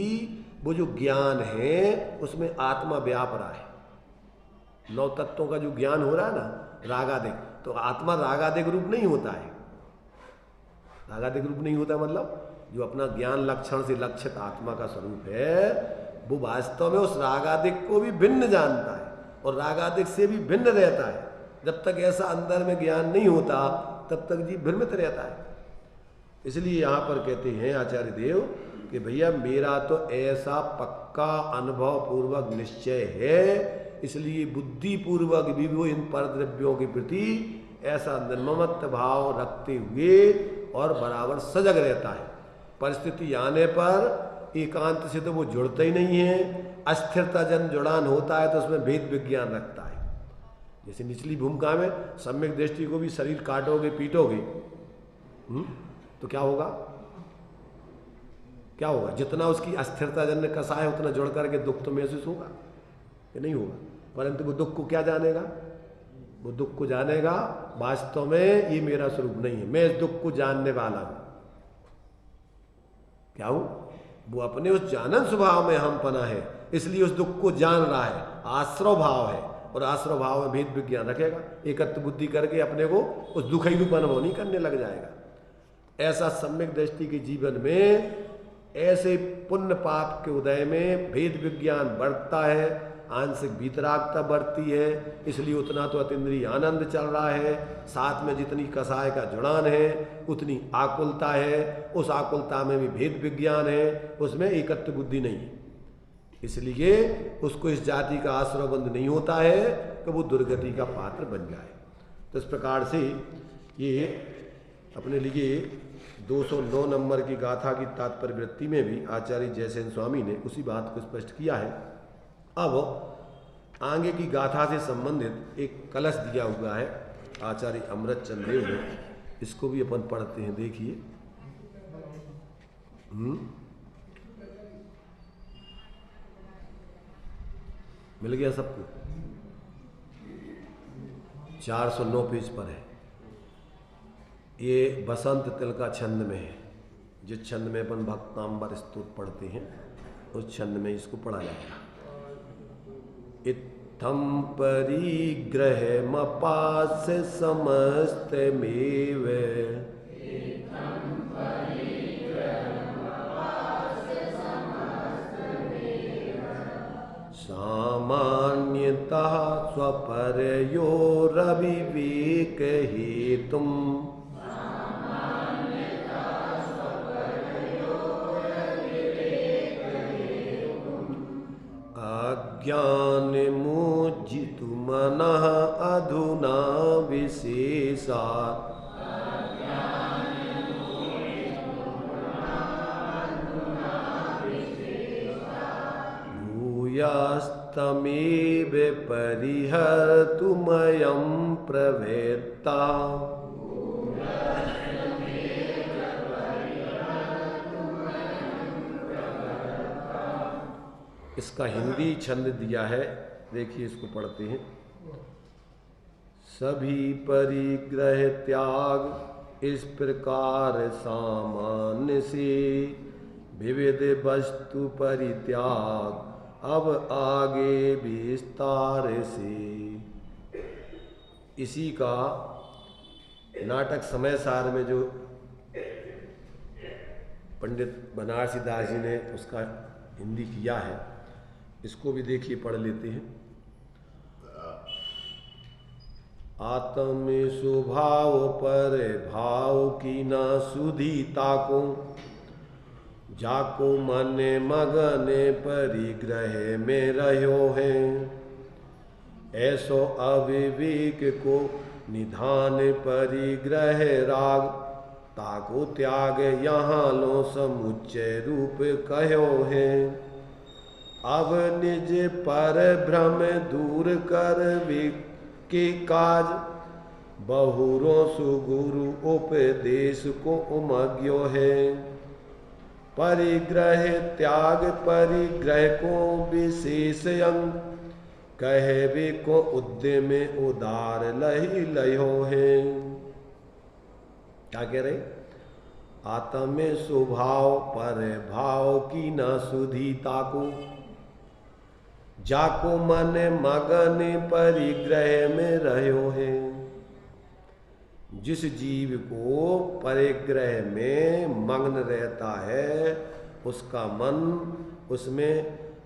वो जो ज्ञान है उसमें आत्मा व्याप रहा है। नौ तत्वों का जो ज्ञान हो रहा है ना, रागादिक, तो आत्मा रागादिक रूप नहीं होता है। रागादिक रूप नहीं होता मतलब जो अपना ज्ञान लक्षण से लक्षित आत्मा का स्वरूप है वो वास्तव में उस रागादिक को भी भिन्न जानता है और रागादिक से भी भिन्न रहता है। जब तक ऐसा अंदर में ज्ञान नहीं होता तब तक जीव भ्रमित रहता है। इसलिए यहाँ पर कहते हैं आचार्य देव कि भैया मेरा तो ऐसा पक्का अनुभव पूर्वक निश्चय है, इसलिए बुद्धि पूर्वक भी वो इन परद्रव्यों के प्रति ऐसा निर्ममत्व भाव रखते हुए और बराबर सजग रहता है। परिस्थिति आने पर एकांत से तो वो जुड़ता ही नहीं है, अस्थिरता जन जुड़ान होता है तो उसमें भेद विज्ञान रखता है। जैसे निचली भूमिका में सम्यक दृष्टि को भी शरीर काटोगे पीटोगे तो क्या होगा? क्या होगा? जितना उसकी अस्थिरता जन्य कसा है उतना जुड़ करके दुख तो महसूस होगा कि नहीं होगा? परंतु वो दुख को क्या जानेगा? वो दुख को जानेगा वास्तव में ये मेरा स्वरूप नहीं है, मैं इस दुख को जानने वाला हूं। क्या हूं? वो अपने उस जानन स्वभाव में हम पना है, इसलिए उस दुख को जान रहा है, आश्रव भाव है और आश्रय भाव में भेद विज्ञान रखेगा, एकत्व बुद्धि करके अपने को उस दुखी रूप अनुभव नहीं करने लग जाएगा। ऐसा सम्यक दृष्टि के जीवन में ऐसे पुण्य पाप के उदय में भेद विज्ञान बढ़ता है, आंशिक वीतरागता बढ़ती है, इसलिए उतना तो अतीन्द्रिय आनंद चल रहा है, साथ में जितनी कसाय का जुड़ान है उतनी आकुलता है, उस आकुलता में भी भेद विज्ञान है, उसमें एकत्व बुद्धि नहीं है, इसलिए उसको इस जाति का आश्रय बंद नहीं होता है कि वो दुर्गति का पात्र बन जाए। तो इस प्रकार से ये अपने लिए 209 नंबर की गाथा की तात्पर्य वृत्ति में भी आचार्य जयसेन स्वामी ने उसी बात को स्पष्ट किया है। अब आगे की गाथा से संबंधित एक कलश दिया हुआ है आचार्य अमृत चंद्रदेव ने, इसको भी अपन पढ़ते हैं, देखिए। मिल गया सबको? 409 पेज पर है। ये बसंत तिल का छंद में है, जिस छंद में अपन भक्तांबर स्तुति पढ़ते हैं उस छंद में इसको पढ़ा जाएगा। इत्थं परिग्रहमपास समस्तमेव सामान्यतः स्वपरयोरविवेक हेतुम् अज्ञानमुज्झितु मनः अधुना विशेषात् भूयास्तमेव परिहर्तुमयं प्रवेत्ता इसका हिंदी छंद दिया है, देखिए इसको पढ़ते हैं। सभी परिग्रह त्याग इस प्रकार सामान्य से विविध वस्तु परित्याग अब आगे विस्तार से। इसी का नाटक समय सार में जो पंडित बनारसी दास जी ने उसका हिंदी किया है, इसको भी देखिए, पढ़ लेते हैं। आत्म स्वभाव पर भाव की ना सुधीता को जाको मन मगन परिग्रह में रहो है, ऐसो अविवेक को निधान परिग्रह राग ताको त्याग यहाँ लो समुच्चय रूप कहो है। अब निज पर भ्रम दूर कर के काज बहुरों सुगुरु उपदेश को उमग्यो है। परिग्रह त्याग परिग्रह को विशेष अंग कहवे को उद्यम उदार लही लयो है। क्या कह रहे? आत्म स्वभाव पर भाव की न सुधीता को जाको मन मगन परिग्रह में रहो है। जिस जीव को परिग्रह में मग्न रहता है उसका मन उसमें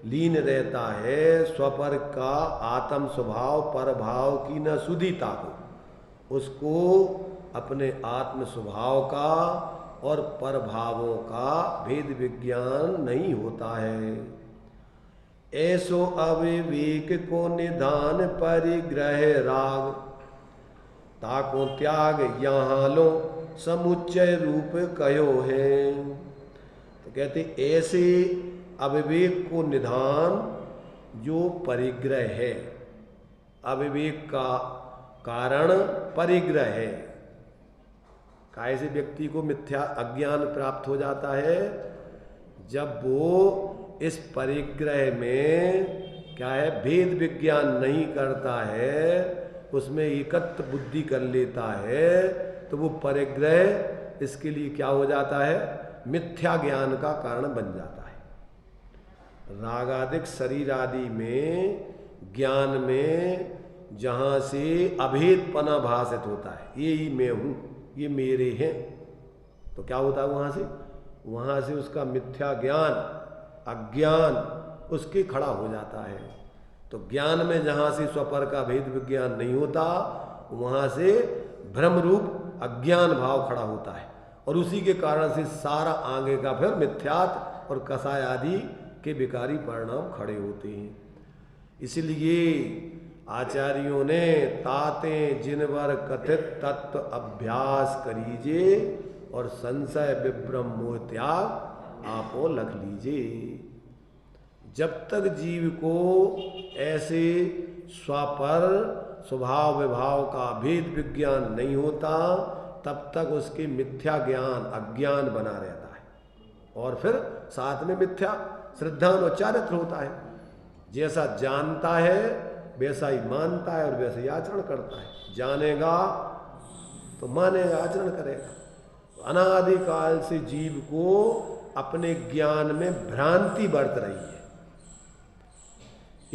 लीन रहता है। स्वपर का आत्म स्वभाव पर भाव की न सुधीता को, उसको अपने आत्म स्वभाव का और पर भावों का भेद विज्ञान नहीं होता है। ऐसो अविवेक को निधान परिग्रह राग ताको त्याग यहाँ लो समुच्चय रूप कहो है। तो कहते ऐसे अविवेक को निधान जो परिग्रह है, अविवेक का कारण परिग्रह है। कैसे व्यक्ति को मिथ्या अज्ञान प्राप्त हो जाता है? जब वो इस परिग्रह में क्या है, भेद विज्ञान नहीं करता है, उसमें एकत्व बुद्धि कर लेता है, तो वो परिग्रह इसके लिए क्या हो जाता है? मिथ्या ज्ञान का कारण बन जाता है। रागादिक शरीर आदि में ज्ञान में जहाँ से अभेदपना भाषित होता है, ये ही मैं हूँ, ये मेरे हैं, तो क्या होता है वहाँ से उसका मिथ्या ज्ञान, अज्ञान उसके खड़ा हो जाता है। तो ज्ञान में जहाँ से स्वपर का भेद विज्ञान नहीं होता, वहाँ से भ्रम रूप अज्ञान भाव खड़ा होता है, और उसी के कारण से सारा आगे का फिर मिथ्यात और कसाय आदि के विकारी परिणाम खड़े होते हैं। इसलिए आचार्यों ने ताते जिनवर कथित तत्व अभ्यास करीजे और संशय विभ्रम मोह त्याग आपो लख लीजिए। जब तक जीव को ऐसे स्वपर स्वभाव विभाव का भेद विज्ञान नहीं होता, तब तक उसके मिथ्या ज्ञान अज्ञान बना रहता है, और फिर साथ में मिथ्या श्रद्धा और चारित्र होता है। जैसा जानता है वैसा ही मानता है और वैसे ही आचरण करता है। जानेगा तो मानेगा, आचरण करेगा। अनादिकाल से जीव को अपने ज्ञान में भ्रांति बरत रही है।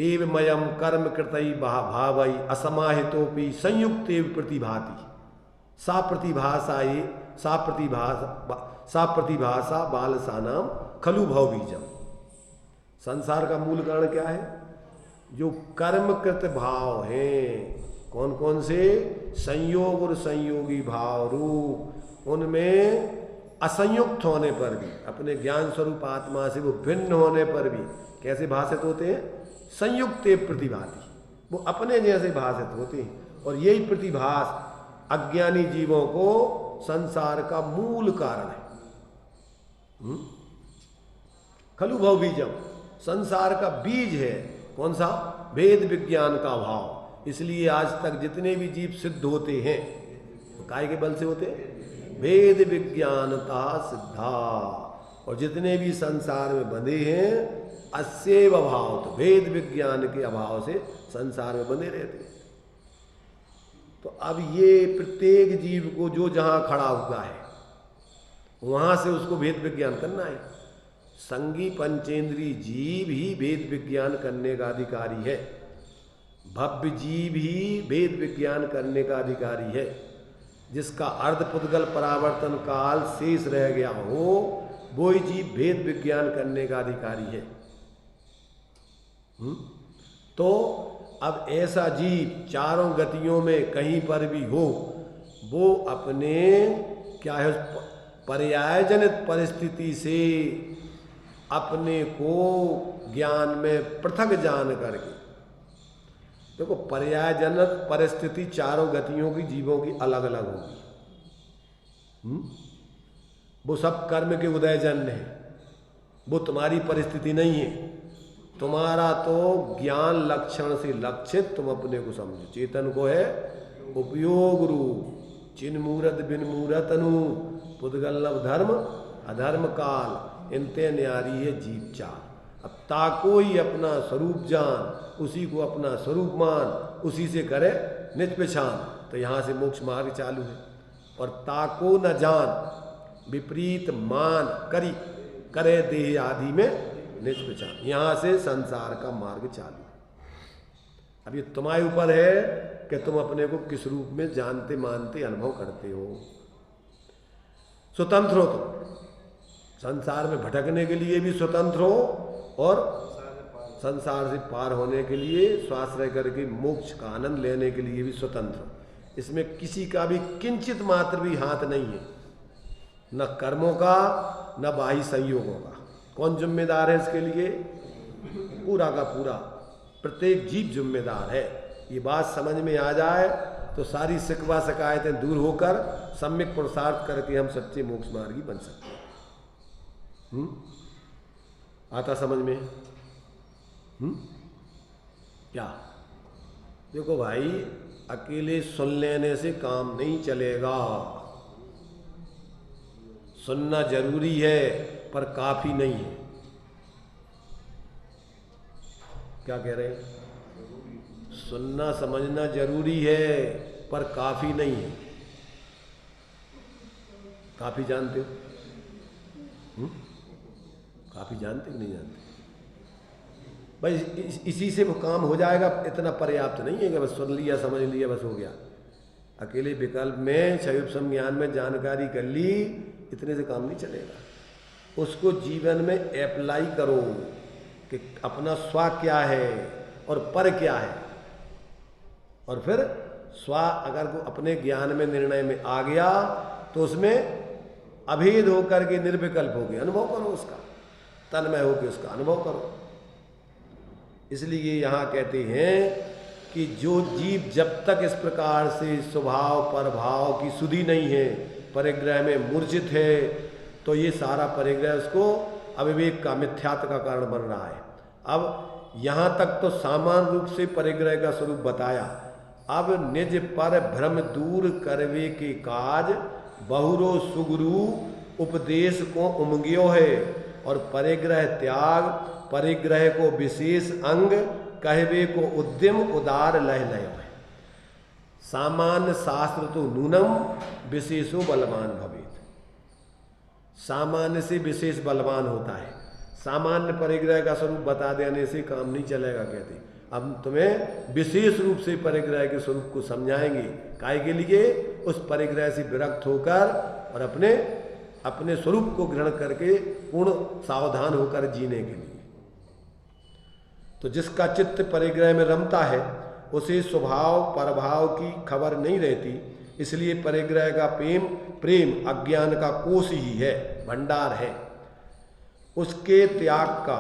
एव मयम कर्म कृतई भावई असमाहितोपि संयुक्त प्रतिभाति सा प्रतिभासा बालसानाम खलु भव बीजम। संसार का मूल कारण क्या है? जो कर्मकृत भाव हैं, कौन कौन से? संयोग और संयोगी भाव रूप, उनमें असंयुक्त होने पर भी, अपने ज्ञान स्वरूप आत्मा से वो भिन्न होने पर भी कैसे भाषित होते हैं? संयुक्त प्रतिभाति, वो अपने जैसे भाषित होते हैं। और यही प्रतिभास अज्ञानी जीवों को संसार का मूल कारण है। खलु भव बीजम, संसार का बीज है। कौन सा? वेद विज्ञान का भाव। इसलिए आज तक जितने भी जीव सिद्ध होते हैं तो काय के बल से होते हैं? वेद विज्ञानता सिद्धा। और जितने भी संसार में बंधे हैं अस्यैव भाव, तो वेद विज्ञान के अभाव से संसार में बंधे रहते हैं। तो अब ये प्रत्येक जीव को जो जहां खड़ा हुआ है वहां से उसको वेद विज्ञान करना है। संगी पंचेंद्री जीव ही वेद विज्ञान करने का अधिकारी है। भव्य जीव ही वेद विज्ञान करने का अधिकारी है। जिसका अर्धपुद्गल परावर्तन काल शेष रह गया हो, वो ही जीव वेद विज्ञान करने का अधिकारी है। तो अब ऐसा जीव चारों गतियों में कहीं पर भी हो, वो अपने क्या है, पर्यायजनित परिस्थिति से अपने को ज्ञान में पृथक जान करके, देखो पर्यायजनित परिस्थिति चारों गतियों की जीवों की अलग अलग होगी। वो सब कर्म के उदयजन्य है, वो तुम्हारी परिस्थिति नहीं है। तुम्हारा तो ज्ञान लक्षण से लक्षित तुम अपने को समझो। चेतन को है उपयोग रूप, चिन्ह मूरत बिन मूरत अनु, पुद्गल्लभ धर्म अधर्म काल, इनते न्यारी है जीव चाल। अब ताको ही अपना स्वरूप जान, उसी को अपना स्वरूप मान, उसी से करे निज पहचान, तो यहाँ से मोक्ष मार्ग चालू है। और ताको न जान विपरीत मान करी करे देह आदि में निज पहचान, यहाँ से संसार का मार्ग चालू। अब ये तुम्हारे ऊपर है कि तुम अपने को किस रूप में जानते मानते अनुभव करते हो। स्वतंत्र हो तुम, संसार में भटकने के लिए भी स्वतंत्र हो, और संसार से पार होने के लिए स्वाश्रय करके मोक्ष का आनंद लेने के लिए भी स्वतंत्र हो। इसमें किसी का भी किंचित मात्र भी हाथ नहीं है, न कर्मों का न बाह्य संयोगों का। कौन जिम्मेदार है इसके लिए? पूरा का पूरा प्रत्येक जीव जिम्मेदार है। ये बात समझ में आ जाए तो सारी शिकवा शिकायतें दूर होकर सम्यक पुरुषार्थ करके हम सच्चे मोक्ष मार्गी बन सकते हैं। आता समझ में? क्या? देखो भाई, अकेले सुन लेने से काम नहीं चलेगा। सुनना जरूरी है पर काफी नहीं है। क्या कह रहे हैं? सुनना समझना जरूरी है पर काफी नहीं है। काफी जानते हो? काफी जानते कि नहीं जानते? भाई इसी से वो काम हो जाएगा, इतना पर्याप्त नहीं है कि बस सुन लिया समझ लिया बस हो गया। अकेले विकल्प में क्षयोपशम ज्ञान में जानकारी कर ली, इतने से काम नहीं चलेगा। उसको जीवन में अप्लाई करो कि अपना स्व क्या है और पर क्या है, और फिर स्व अगर को अपने ज्ञान में निर्णय में आ गया तो उसमें अभेद होकर के निर्विकल्प हो गया अनुभव करो, उसका तन्मय होकर उसका अनुभव करो। इसलिए यहाँ कहते हैं कि जो जीव जब तक इस प्रकार से स्वभाव परभाव की सुधि नहीं है, परिग्रह में मूर्छित है, तो ये सारा परिग्रह उसको अविवेक का मिथ्यात्व का कारण बन रहा है। अब यहाँ तक तो सामान्य रूप से परिग्रह का स्वरूप बताया, अब निज पर भ्रम दूर करवे के काज बहुरो सुगुरु उपदेश को उमंगियो है, और परिग्रह त्याग परिग्रह को विशेष अंग कहवे को उद्यम उदार लह लय है। सामान्य शास्त्र तो नूनम विशेषो बलवान भवेत, सामान्य से विशेष बलवान होता है। सामान्य परिग्रह का स्वरूप बता देने से काम नहीं चलेगा। कहते अब तुम्हें विशेष रूप से परिग्रह के स्वरूप को समझाएंगे, काय के लिए? उस परिग्रह से विरक्त होकर और अपने स्वरूप को ग्रहण करके पूर्ण सावधान होकर जीने के लिए। तो जिसका चित्त परिग्रह में रमता है उसे स्वभाव परभाव की खबर नहीं रहती, इसलिए परिग्रह का प्रेम अज्ञान का कोष ही है, भंडार है। उसके त्याग का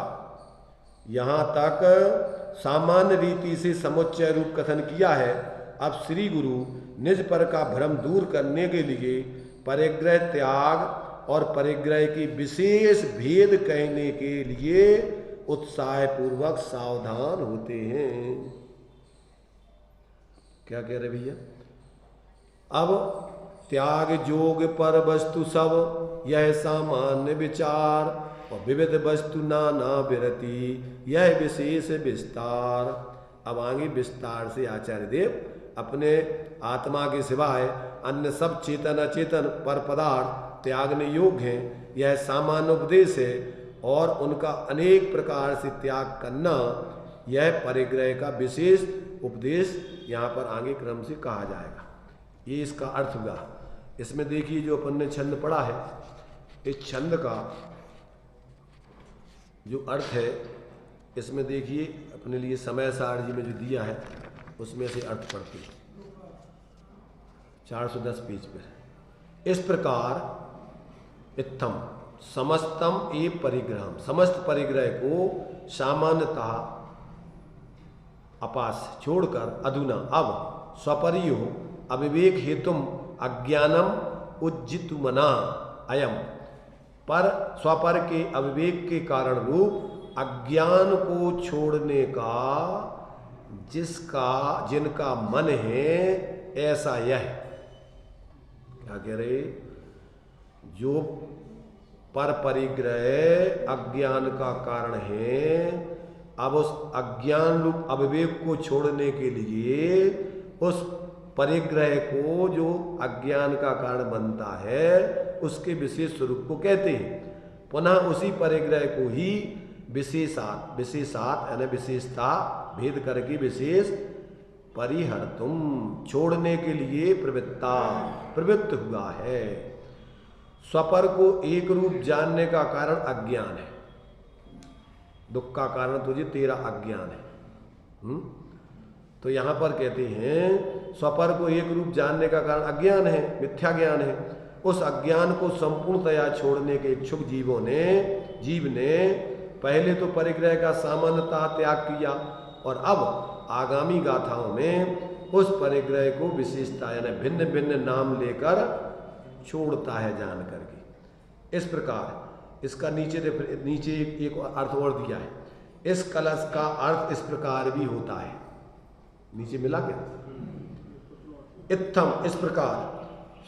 यहाँ तक सामान्य रीति से समुच्चय रूप कथन किया है। अब श्री गुरु निज पर का भ्रम दूर करने के लिए परिग्रह त्याग और परिग्रह की विशेष भेद कहने के लिए उत्साह पूर्वक सावधान होते हैं। क्या कह रहे भैया? अब त्याग जोग पर वस्तु सब यह सामान्य विचार, और विविध वस्तु नाना विरति यह विशेष विस्तार। अब आगे विस्तार से आचार्य देव अपने आत्मा के सिवाय अन्य सब चेतन अचेतन पर पदार्थ त्यागने योग्य हैं, यह सामान्य उपदेश है, और उनका अनेक प्रकार से त्याग करना यह परिग्रह का विशेष उपदेश यहाँ पर आगे क्रम से कहा जाएगा। ये इसका अर्थ हुआ। इसमें देखिए जो अपन ने छंद पढ़ा है, इस छंद का जो अर्थ है इसमें देखिए अपने लिए समय सार जी में जो दिया है उसमें से अर्थ पढ़ते हैं 410 पेज पर। इस प्रकार इत्थम समस्तम ए परिग्रहम, समस्त परिग्रह को सामान्यतः अपास छोड़कर अधुना अब स्वपरियो अविवेक हेतुम अज्ञानम उज्जितुमना अयम, पर स्वपर के अविवेक के कारण रूप अज्ञान को छोड़ने का जिनका मन है ऐसा यह। क्या कह रहे? जो पर परिग्रह अज्ञान का कारण है, अब उस अज्ञान रूप अविवेक को छोड़ने के लिए उस परिग्रह को जो अज्ञान का कारण बनता है उसके विशेष स्वरूप को कहते हैं। पुनः उसी परिग्रह को ही विशेषात यानी विशेषता भेद करके विशेष परिहर्तुम छोड़ने के लिए प्रवृत्त हुआ है। स्वपर को एक रूप जानने का कारण अज्ञान है। दुख का कारण तुझे तेरा अज्ञान है। तो यहाँ पर कहते हैं स्वपर को एक रूप जानने का कारण अज्ञान है, मिथ्या ज्ञान है। उस अज्ञान को संपूर्णतया छोड़ने के इच्छुक जीव ने पहले तो परिग्रह का सामान्यतः त्याग किया, और अब आगामी गाथाओं में उस परिग्रह को विशेषता यानी भिन्न भिन्न नाम लेकर छोड़ता है जान करके। इस प्रकार इसका नीचे एक अर्थ और दिया है। इस कलश का अर्थ इस प्रकार भी होता है, नीचे मिला क्या? इत्थम इस प्रकार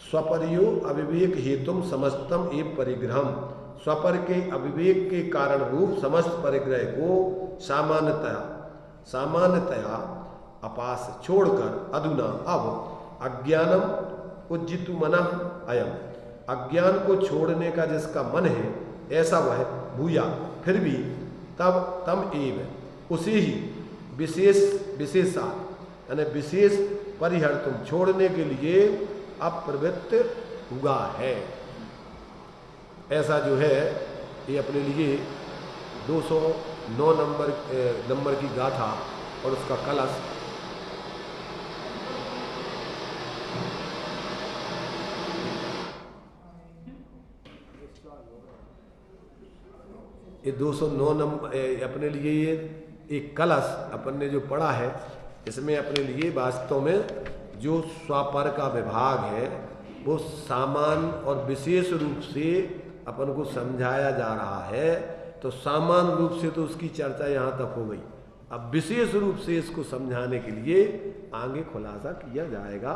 स्वपरियो अविवेक हेतुम समस्तम एव परिग्रहम, स्वपर के अविवेक के कारण रूप समस्त परिग्रह को सामान्यतया अपास छोड़कर अधुना अब अज्ञानम उज्जितु मनः अयम, अज्ञान को छोड़ने का जिसका मन है ऐसा वह भूया फिर भी तब तम एव उसी ही विशेष विशेषा यानी विशेष परिहर तुम छोड़ने के लिए अप्रवृत्त हुआ है। ऐसा जो है ये अपने लिए 209 नंबर की गाथा और उसका कलश ये 209 नंबर अपने लिए ये एक कलश अपन ने जो पढ़ा है, इसमें अपने लिए वास्तव में जो स्वापर का विभाग है वो सामान्य और विशेष रूप से अपन को समझाया जा रहा है। तो सामान्य रूप से तो उसकी चर्चा यहाँ तक हो गई, अब विशेष रूप से इसको समझाने के लिए आगे खुलासा किया जाएगा।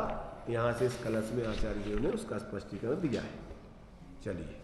यहाँ से इस कलश में आचार्य जी ने उसका स्पष्टीकरण दिया है। चलिए